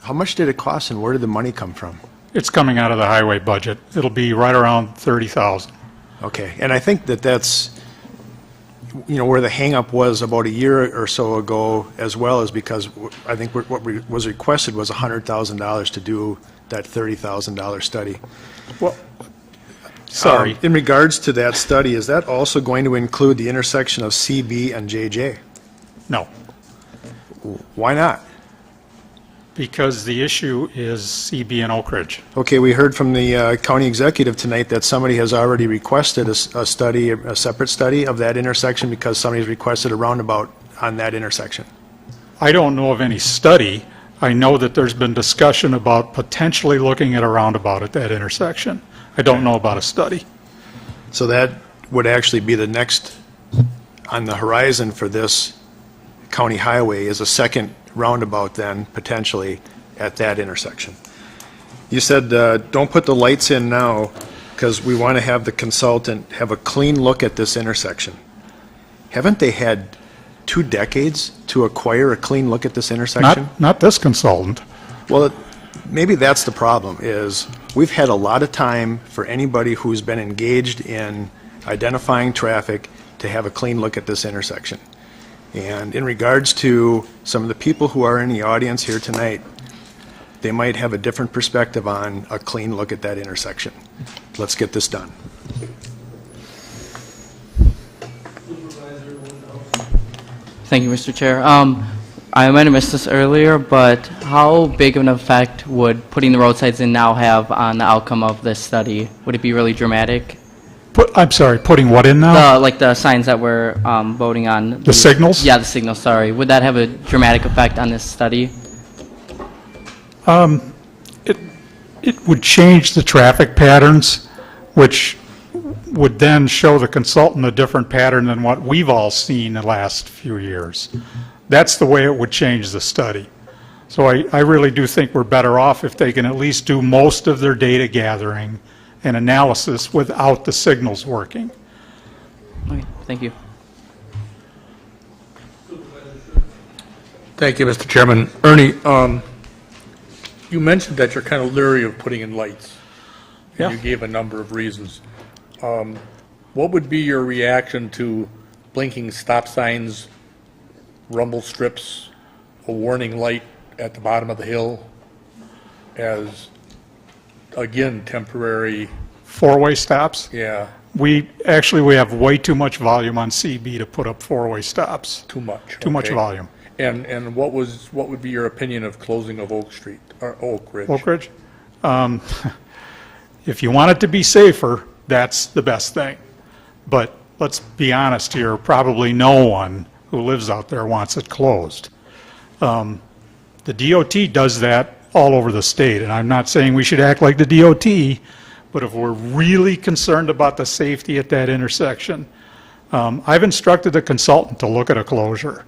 how much did it cost and where did the money come from? It's coming out of the highway budget. It'll be right around $30,000. Okay, and I think that's, where the hang-up was about a year or so ago, as well as because I think what was requested was $100,000 to do that $30,000 study. Well, sorry. In regards to that study, is that also going to include the intersection of CB and JJ? No. Why not? Because the issue is CB and Oak Ridge. Okay, we heard from the county executive tonight that somebody has already requested a study, a separate study of that intersection because somebody's requested a roundabout on that intersection. I don't know of any study. I know that there's been discussion about potentially looking at a roundabout at that intersection. I don't know about a study. So that would actually be the next on the horizon for this county highway, is a second roundabout then, potentially, at that intersection. You said don't put the lights in now because we want to have the consultant have a clean look at this intersection. Haven't they had 2 decades to acquire a clean look at this intersection? Not this consultant. Well, maybe that's the problem, is we've had a lot of time for anybody who's been engaged in identifying traffic to have a clean look at this intersection. And in regards to some of the people who are in the audience here tonight, they might have a different perspective on a clean look at that intersection. Let's get this done. Thank you, Mr. Chair. I might have missed this earlier, but how big of an effect would putting the roadsides in now have on the outcome of this study? Would it be really dramatic? I'm sorry, putting what in now? Like the signs that we're voting on. The signals? Yeah, the signals, sorry. Would that have a dramatic effect on this study? It would change the traffic patterns, which would then show the consultant a different pattern than what we've all seen the last few years. That's the way it would change the study. So I really do think we're better off if they can at least do most of their data gathering and analysis without the signals working. Okay, thank you. Thank you, Mr. Chairman. Ernie, you mentioned that you're kind of leery of putting in lights. Yeah. And you gave a number of reasons. What would be your reaction to blinking stop signs, rumble strips, a warning light at the bottom of the hill as, again, temporary? 4-way stops? Yeah. We have way too much volume on CB to put up 4-way stops. Too much. Too much okay. volume. And what would be your opinion of closing of Oak Street, or Oak Ridge? Oak Ridge? If you want it to be safer, that's the best thing. But let's be honest here, probably no one who lives out there wants it closed. The DOT does that all over the state, and I'm not saying we should act like the DOT, but if we're really concerned about the safety at that intersection, I've instructed the consultant to look at a closure.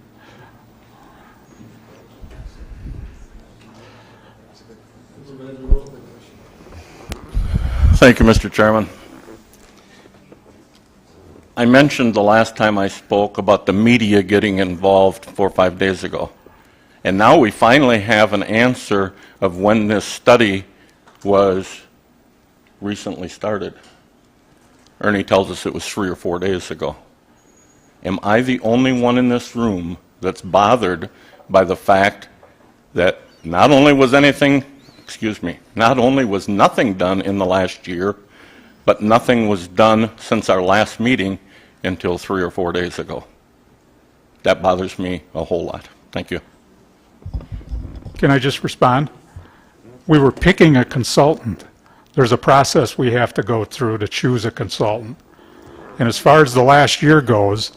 Thank you, Mr. Chairman. I mentioned the last time I spoke about the media getting involved 4 or 5 days ago. And now we finally have an answer of when this study was recently started. Ernie tells us it was 3 or 4 days ago. Am I the only one in this room that's bothered by the fact that not only was nothing done in the last year, but nothing was done since our last meeting until 3 or 4 days ago? That bothers me a whole lot. Thank you. Can I just respond? We were picking a consultant. There's a process we have to go through to choose a consultant. And as far as the last year goes,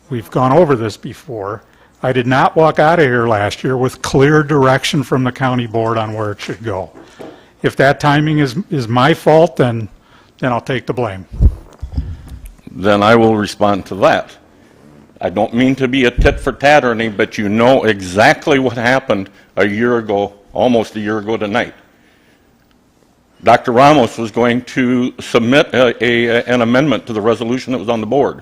we've gone over this before. I did not walk out of here last year with clear direction from the county board on where it should go. If that timing is my fault, then I'll take the blame. Then I will respond to that. I don't mean to be a tit for tat, Ernie, but you know exactly what happened a year ago, almost a year ago tonight. Dr. Ramos was going to submit an amendment to the resolution that was on the board.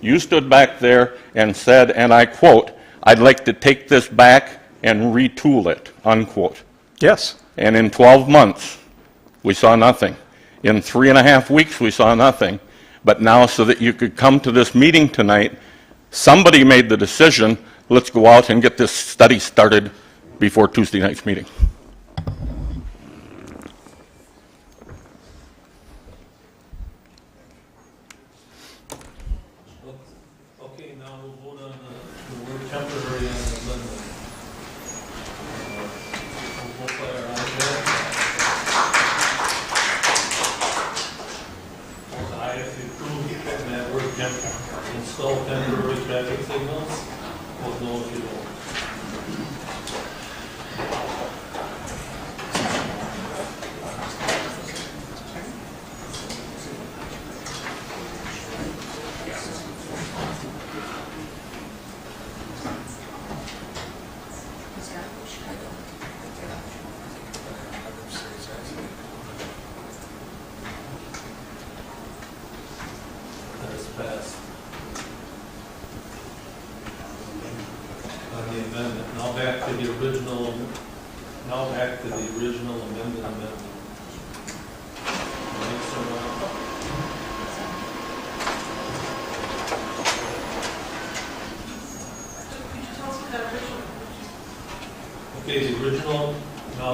You stood back there and said, and I quote, "I'd like to take this back and retool it," unquote. Yes. And in 12 months, we saw nothing. In 3.5 weeks, we saw nothing. But now, so that you could come to this meeting tonight, somebody made the decision, let's go out and get this study started before Tuesday night's meeting. Okay, now we'll vote on the word temporary on the amendment. We'll vote by our eyes there. I have to approve putting that word temporary. Install temporary traffic signals. Vote no if you don't. now back to the original amended amendment. Okay, the original, now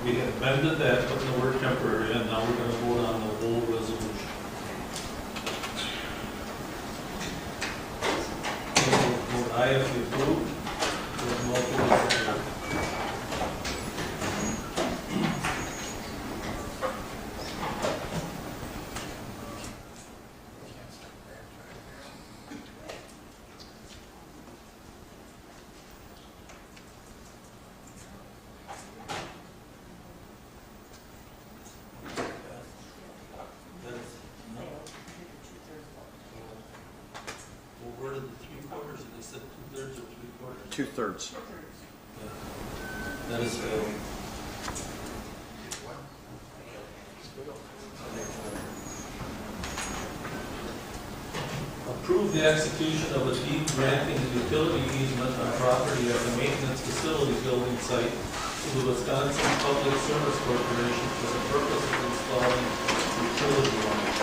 we have amended that, put the word temporary, and now we're going to vote on the whole resolution. Vote aye if you approve. Vote no if you disagree. Where did the 3/4? They said 2/3 or 3/4? 2/3. That is failed. Approve the execution of a deed granting a utility easement on property at the maintenance facility building site to the Wisconsin Public Service Corporation for the purpose of installing utility lines.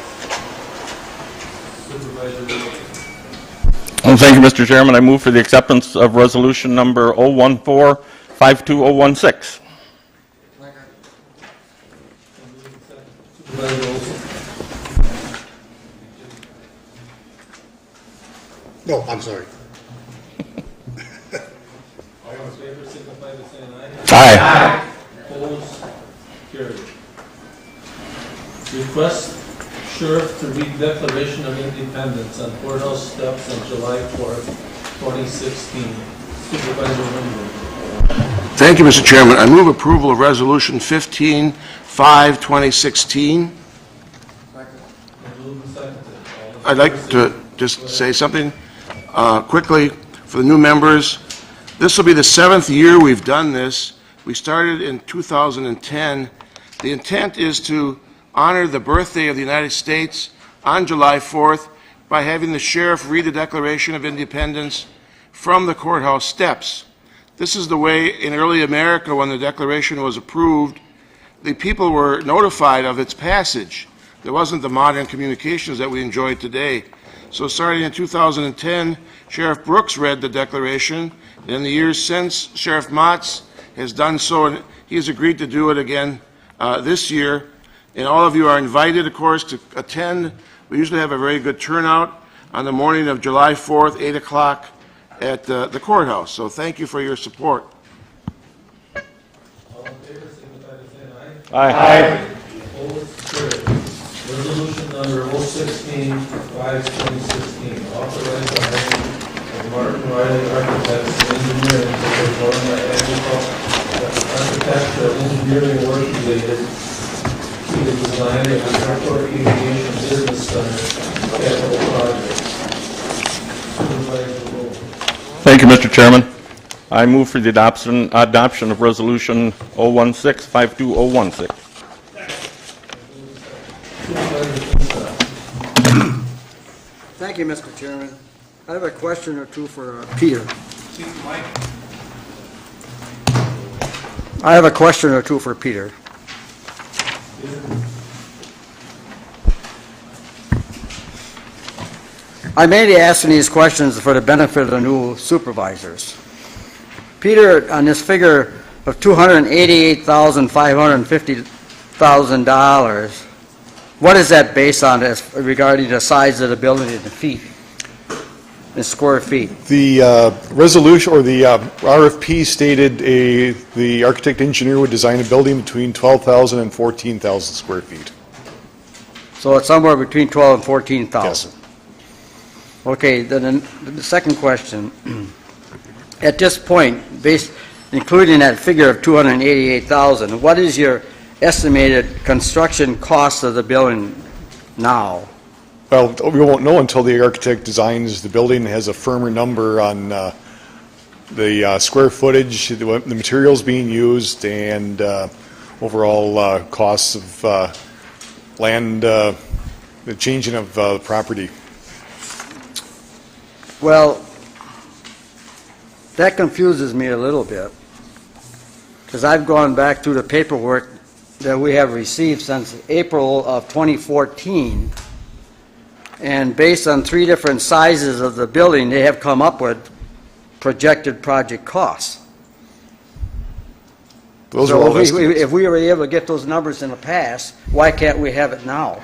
Supervisor Wilson. Thank you, Mr. Chairman. I move for the acceptance of resolution number 014-52016. Supervisor Olson. No, I'm sorry. All in favor, signify by saying aye. Aye. Opposed? Carried. Request Sheriff to read Declaration of Independence on courthouse steps on July 4th, 2016. Supervisor Winwood. Thank you, Mr. Chairman. I move approval of Resolution 15-5-2016. I'd like to just say something quickly for the new members. This will be the 7th year we've done this. We started in 2010. The intent is to honor the birthday of the United States on July 4th by having the sheriff read the Declaration of Independence from the courthouse steps. This is the way in early America, when the Declaration was approved, the people were notified of its passage. There wasn't the modern communications that we enjoy today. So starting in 2010, Sheriff Brooks read the Declaration, and in the years since, Sheriff Motz has done so, and he has agreed to do it again this year. And all of you are invited, of course, to attend. We usually have a very good turnout on the morning of July 4th, 8 o'clock at the courthouse. So thank you for your support. All in favor, signify by saying Aye. Aye. Opposed? Carried. Resolution number 016-5-2016, authorize the hiring of Martin Riley Architects and Engineering to perform the architectural engineering work related to the design of the Airport Aviation Business Center capital project. Supervisor Wolf. Thank you, Mr. Chairman. I move for the adoption of resolution 016-52016. Thank you, Mr. Chairman. I have a question or two for Peter. I have a question or two for Peter. I may be asking these questions for the benefit of the new supervisors. Peter, on this figure of $288,550,000, what is that based on as regarding the size of the building in feet, in square feet? The resolution or the RFP stated the architect engineer would design a building between 12,000 and 14,000 square feet. So it's somewhere between 12 and 14,000? Yes. Okay, then the second question. At this point, including that figure of 288,000, what is your estimated construction cost of the building now? Well, we won't know until the architect designs the building, has a firmer number on the square footage, the materials being used, and overall costs of land, the changing of property. Well, that confuses me a little bit. because I've gone back through the paperwork that we have received since April of 2014, and based on 3 different sizes of the building, they have come up with projected project costs. Those are So all if we were able to get those numbers in the past, why can't we have it now?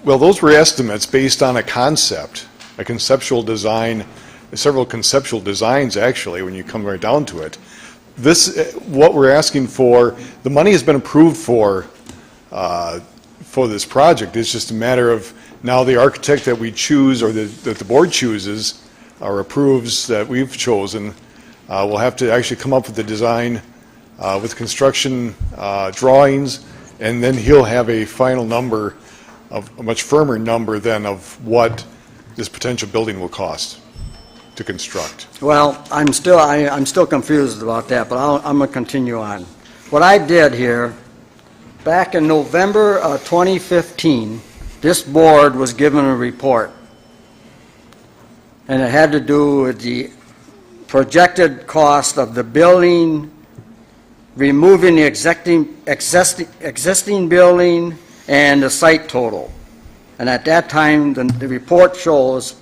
Well, those were estimates based on a concept, a conceptual design, several conceptual designs, actually, when you come right down to it. This, what we're asking for, the money has been approved for this project. It's just a matter of now the architect that we choose, or that the board chooses or approves that we've chosen, will have to actually come up with the design with construction drawings, and then he'll have a final number, of a much firmer number than of what this potential building will cost to construct. Well, I'm still confused about that, but I'm going to continue on. What I did here, back in November of 2015, this board was given a report, and it had to do with the projected cost of the building, removing the existing building, and the site total. And at that time, the report shows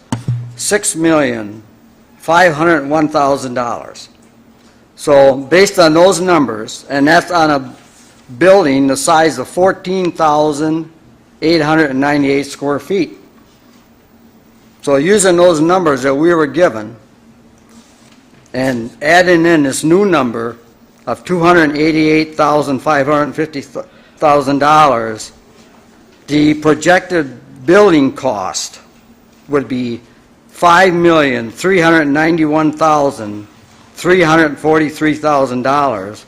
$6,501,000. So based on those numbers, and that's on a building the size of 14,898 square feet. So using those numbers that we were given and adding in this new number of $288,550,000, the projected building cost would be $5,391,343,000,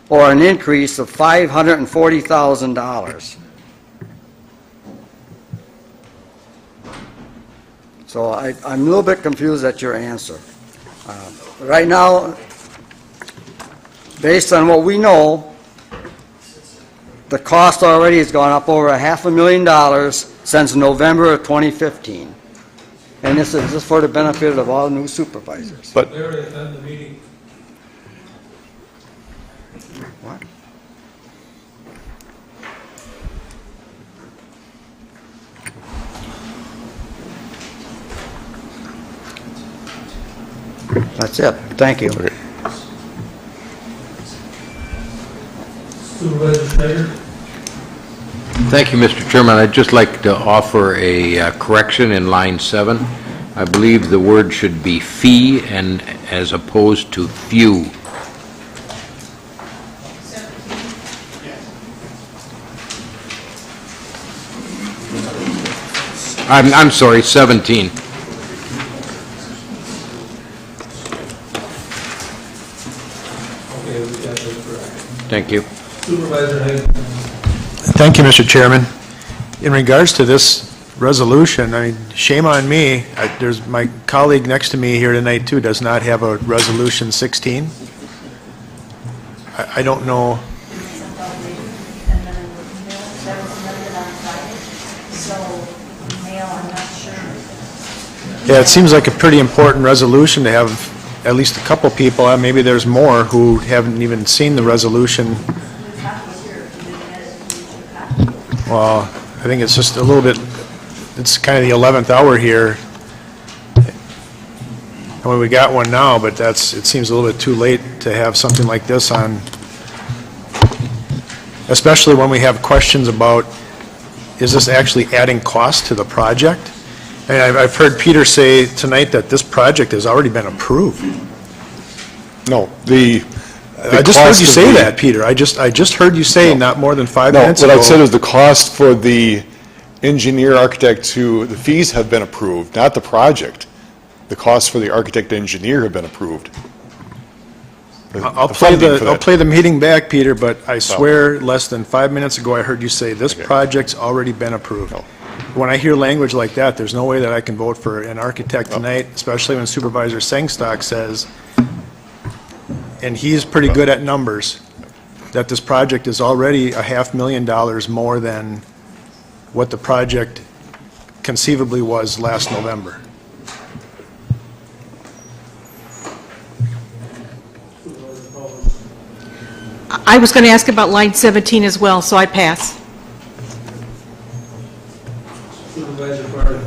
or an increase of $540,000. So I'm a little bit confused at your answer. Right now, based on what we know, the cost already has gone up over $500,000 since November of 2015. And this is just for the benefit of all new supervisors. But What? That's it. Thank you. Thank you, Mr. Chairman. I'd just like to offer a correction in line 7. I believe the word should be fee and as opposed to few. I'm sorry, 17. Thank you. Supervisor Hayden. Thank you, Mr. Chairman. In regards to this resolution, I mean, shame on me. There's my colleague next to me here tonight, too, does not have a Resolution 16. I don't know. Yeah, it seems like a pretty important resolution to have at least a couple people, maybe there's more, who haven't even seen the resolution. Well, I think it's just a little bit, it's kind of the 11th hour here. I mean, we got one now, but it seems a little bit too late to have something like this on, especially when we have questions about, is this actually adding cost to the project? And I've heard Peter say tonight that this project has already been approved. No, I just heard you say that, Peter. I just heard you say not more than 5 minutes ago. No, what I said is the cost for the engineer, architect, the fees have been approved, not the project. The costs for the architect, engineer have been approved. I'll play the meeting back, Peter, but I swear less than 5 minutes ago I heard you say this project's already been approved. No. When I hear language like that, there's no way that I can vote for an architect tonight, especially when Supervisor Sengstock says, and he's pretty good at numbers, that this project is already $500,000 more than what the project conceivably was last November. I was going to ask about line 17 as well, so I pass. Supervisor Barton.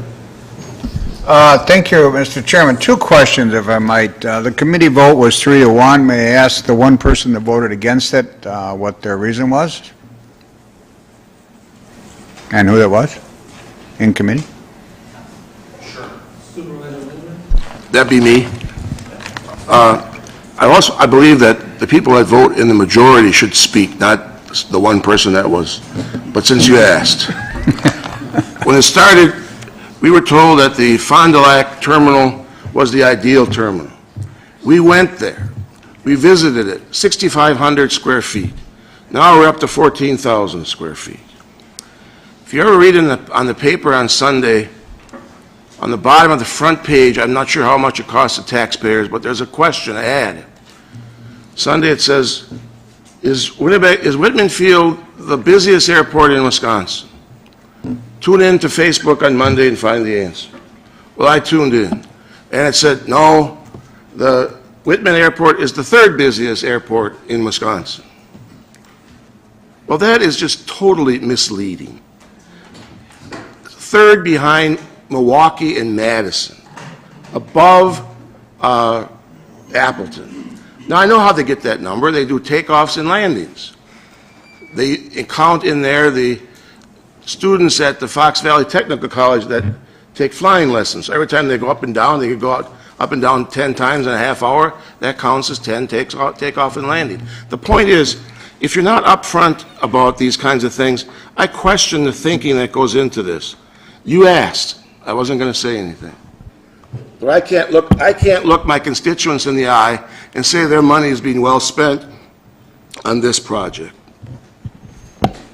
Thank you, Mr. Chairman. Two questions, if I might. The committee vote was 3-1. May I ask the one person that voted against it what their reason was? And who that was in committee? That'd be me. I believe that the people that vote in the majority should speak, not the one person that was. But since you asked, when it started, we were told that the Fond du Lac terminal was the ideal terminal. We went there. We visited it, 6,500 square feet. Now we're up to 14,000 square feet. If you ever read on the paper on Sunday, on the bottom of the front page, I'm not sure how much it costs the taxpayers, but there's a question, an ad. Sunday it says, is Whitman Field the busiest airport in Wisconsin? Tune in to Facebook on Monday and find the answer. Well, I tuned in, and it said, no, the Whitman Airport is the third busiest airport in Wisconsin. Well, that is just totally misleading. Third behind Milwaukee and Madison, above Appleton. Now, I know how they get that number. They do takeoffs and landings. They count in there the students at the Fox Valley Technical College that take flying lessons. Every time they go up and down, they could go up and down 10 times in a half hour. That counts as 10 takeoff and landing. The point is, if you're not upfront about these kinds of things, I question the thinking that goes into this. You asked. I wasn't going to say anything. But I can't look my constituents in the eye and say their money is being well spent on this project.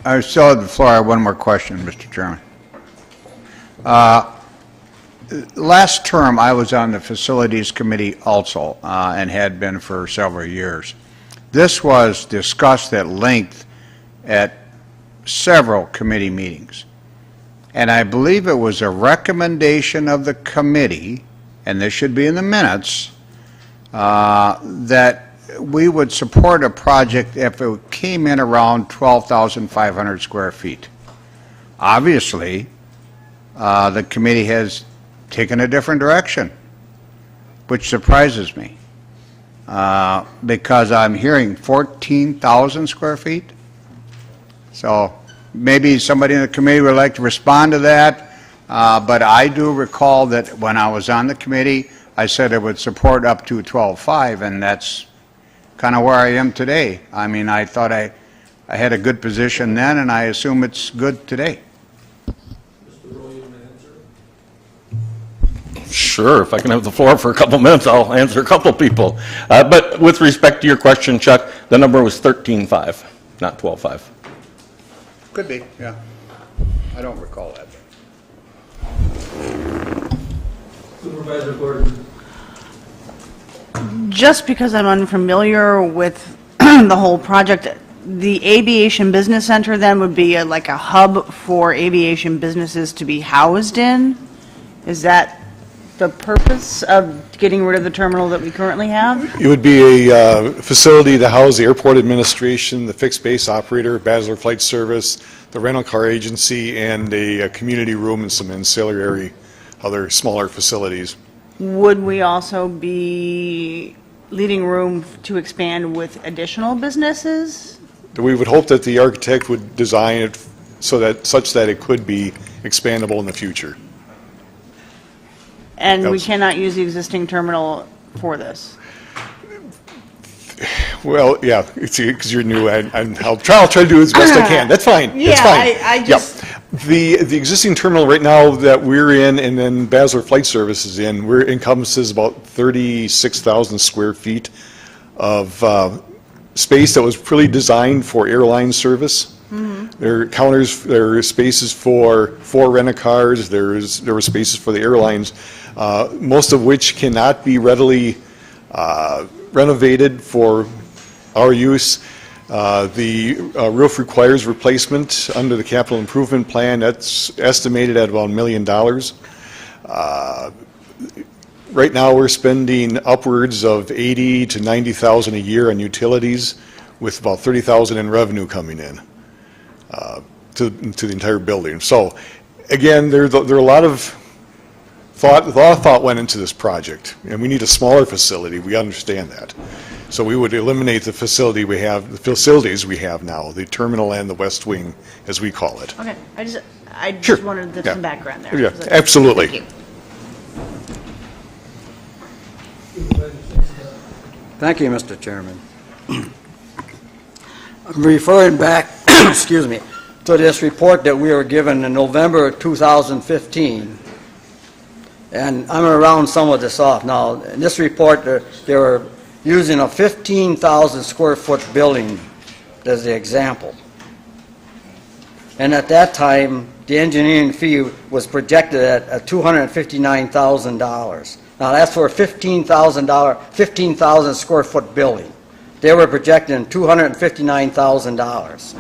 I still have the floor. I have one more question, Mr. Chairman. Last term, I was on the Facilities Committee also, and had been for several years. This was discussed at length at several committee meetings. And I believe it was a recommendation of the committee, and this should be in the minutes, that we would support a project if it came in around 12,500 square feet. Obviously, the committee has taken a different direction, which surprises me, because I'm hearing 14,000 square feet. So maybe somebody in the committee would like to respond to that, but I do recall that when I was on the committee, I said it would support up to 12.5, and that's kind of where I am today. I mean, I thought I had a good position then, and I assume it's good today. Sure, if I can have the floor for a couple minutes, I'll answer a couple people. But with respect to your question, Chuck, the number was 13.5, not 12.5. Could be, yeah. I don't recall that. Supervisor Gordon. Just because I'm unfamiliar with the whole project, the Aviation Business Center then would be like a hub for aviation businesses to be housed in? Is that the purpose of getting rid of the terminal that we currently have? It would be a facility to house the airport administration, the fixed base operator, Basler Flight Service, the rental car agency, and a community room and some ancillary other smaller facilities. Would we also be leaving room to expand with additional businesses? We would hope that the architect would design it such that it could be expandable in the future. And we cannot use the existing terminal for this? Well, yeah, because you're new, I'll try to do as best I can. That's fine. Yeah, that's fine. I just... Yep. The existing terminal right now that we're in, and then Basler Flight Service is in, encompasses about 36,000 square feet of space that was really designed for airline service. Mm-hmm. There are spaces for rent-a-cars. There were spaces for the airlines, most of which cannot be readily renovated for our use. The roof requires replacement under the capital improvement plan. That's estimated at about $1 million. Right now, we're spending upwards of $80,000 to $90,000 a year on utilities. with about 30,000 in revenue coming in to the entire building. So, again, there are a lot of thought went into this project, and we need a smaller facility. We understand that. So we would eliminate the facilities we have now, the terminal and the west wing, as we call it. Okay, I just wanted some background there. Yeah, absolutely. Thank you. Thank you, Mr. Chairman. I'm referring back, excuse me, to this report that we were given in November of 2015. And I'm going to round some of this off. Now, in this report, they were using a 15,000 square foot building as the example. And at that time, the engineering fee was projected at $259,000. Now, that's for a $15,000 square foot building. They were projecting $259,000.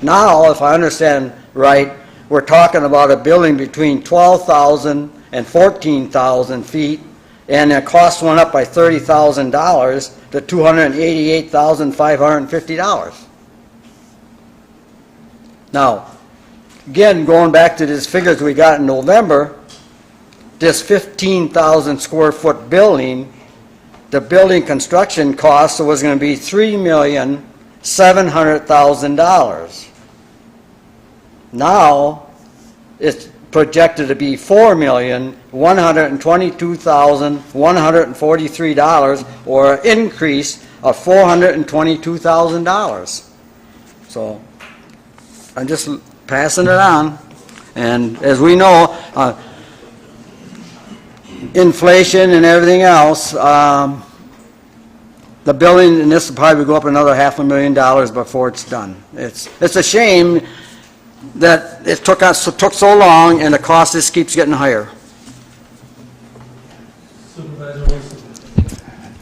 Now, if I understand right, we're talking about a building between 12,000 and 14,000 feet, and the cost went up by $30,000 to $288,550. Now, again, going back to these figures we got in November, this 15,000 square foot building, the building construction cost was going to be $3,700,000. Now, it's projected to be $4,122,143, or an increase of $422,000. So, I'm just passing it on. And as we know, inflation and everything else, the building, and this will probably go up another $500,000 before it's done. It's a shame that it took so long, and the cost just keeps getting higher.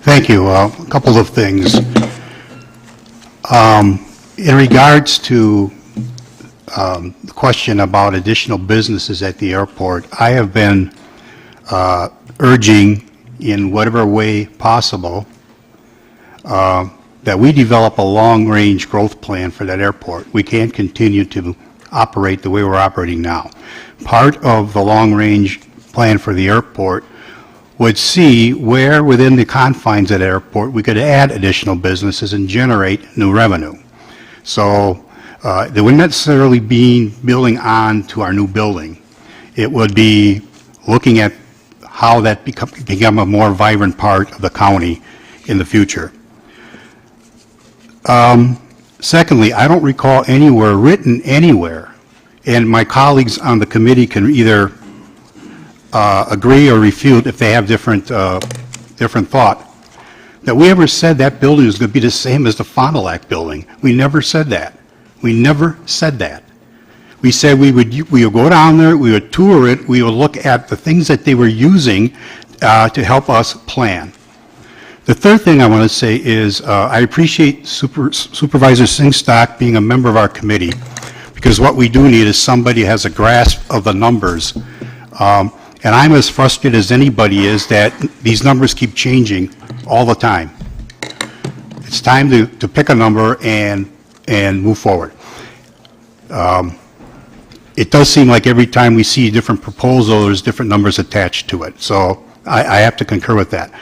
Thank you. A couple of things. In regards to the question about additional businesses at the airport, I have been urging in whatever way possible that we develop a long-range growth plan for that airport. We can't continue to operate the way we're operating now. Part of the long-range plan for the airport would see where within the confines of the airport we could add additional businesses and generate new revenue. So they wouldn't necessarily be building on to our new building. It would be looking at how that become a more vibrant part of the county in the future. Secondly, I don't recall anywhere written anywhere, and my colleagues on the committee can either agree or refute if they have different thought, that we ever said that building is going to be the same as the Fond du Lac building. We never said that. We never said that. We said we would go down there, we would tour it, we would look at the things that they were using to help us plan. The third thing I want to say is I appreciate Supervisor Singstock being a member of our committee, because what we do need is somebody who has a grasp of the numbers. And I'm as frustrated as anybody is that these numbers keep changing all the time. It's time to pick a number and move forward. It does seem like every time we see a different proposal, there's different numbers attached to it. So I have to concur with that.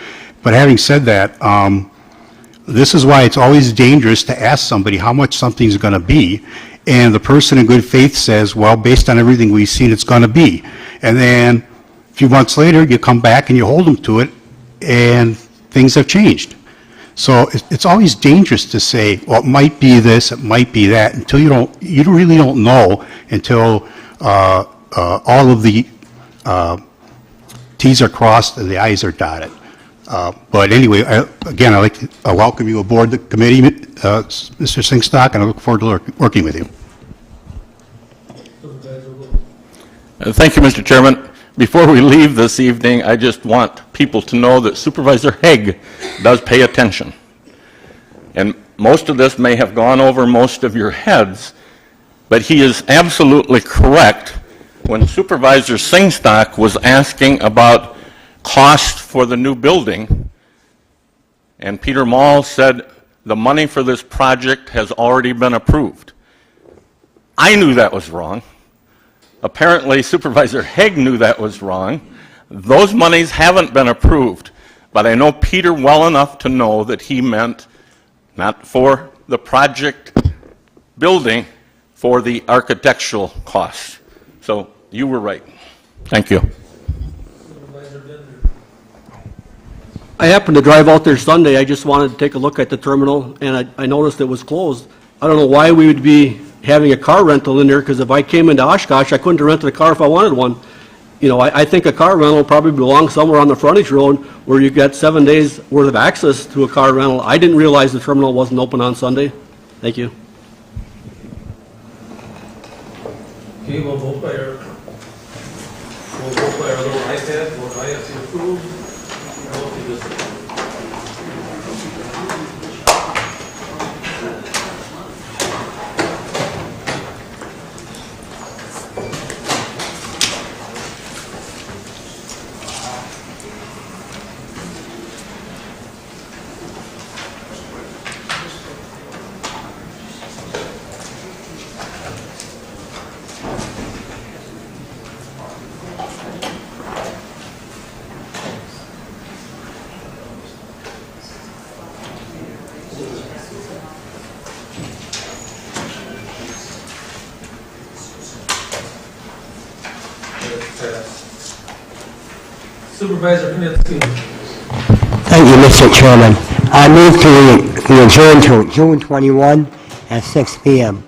But having said that, this is why it's always dangerous to ask somebody how much something's going to be, and the person in good faith says, well, based on everything we've seen, it's going to be. And then a few months later, you come back and you hold them to it, and things have changed. So it's always dangerous to say, well, it might be this, it might be that, until you really don't know until all of the T's are crossed and the I's are dotted. But anyway, again, I'd like to welcome you aboard the committee, Mr. Singstock, and I look forward to working with you. Thank you, Mr. Chairman. Before we leave this evening, I just want people to know that Supervisor Haig does pay attention. And most of this may have gone over most of your heads, but he is absolutely correct when Supervisor Singstock was asking about cost for the new building, and Peter Mall said the money for this project has already been approved. I knew that was wrong. Apparently Supervisor Haig knew that was wrong. Those monies haven't been approved, but I know Peter well enough to know that he meant not for the project building, for the architectural costs. So you were right. Thank you. I happened to drive out there Sunday. I just wanted to take a look at the terminal, and I noticed it was closed. I don't know why we would be having a car rental in there, because if I came into Oshkosh, I couldn't have rented a car if I wanted one. You know, I think a car rental probably belongs somewhere on the frontage road where you get 7 days worth of access to a car rental. I didn't realize the terminal wasn't open on Sunday. Thank you. Okay, we'll vote by our little iPad. Vote aye if you approve. No if you disagree. Supervisor Knitsky. Thank you, Mr. Chairman. I move to adjourn to June 21 at 6 p.m.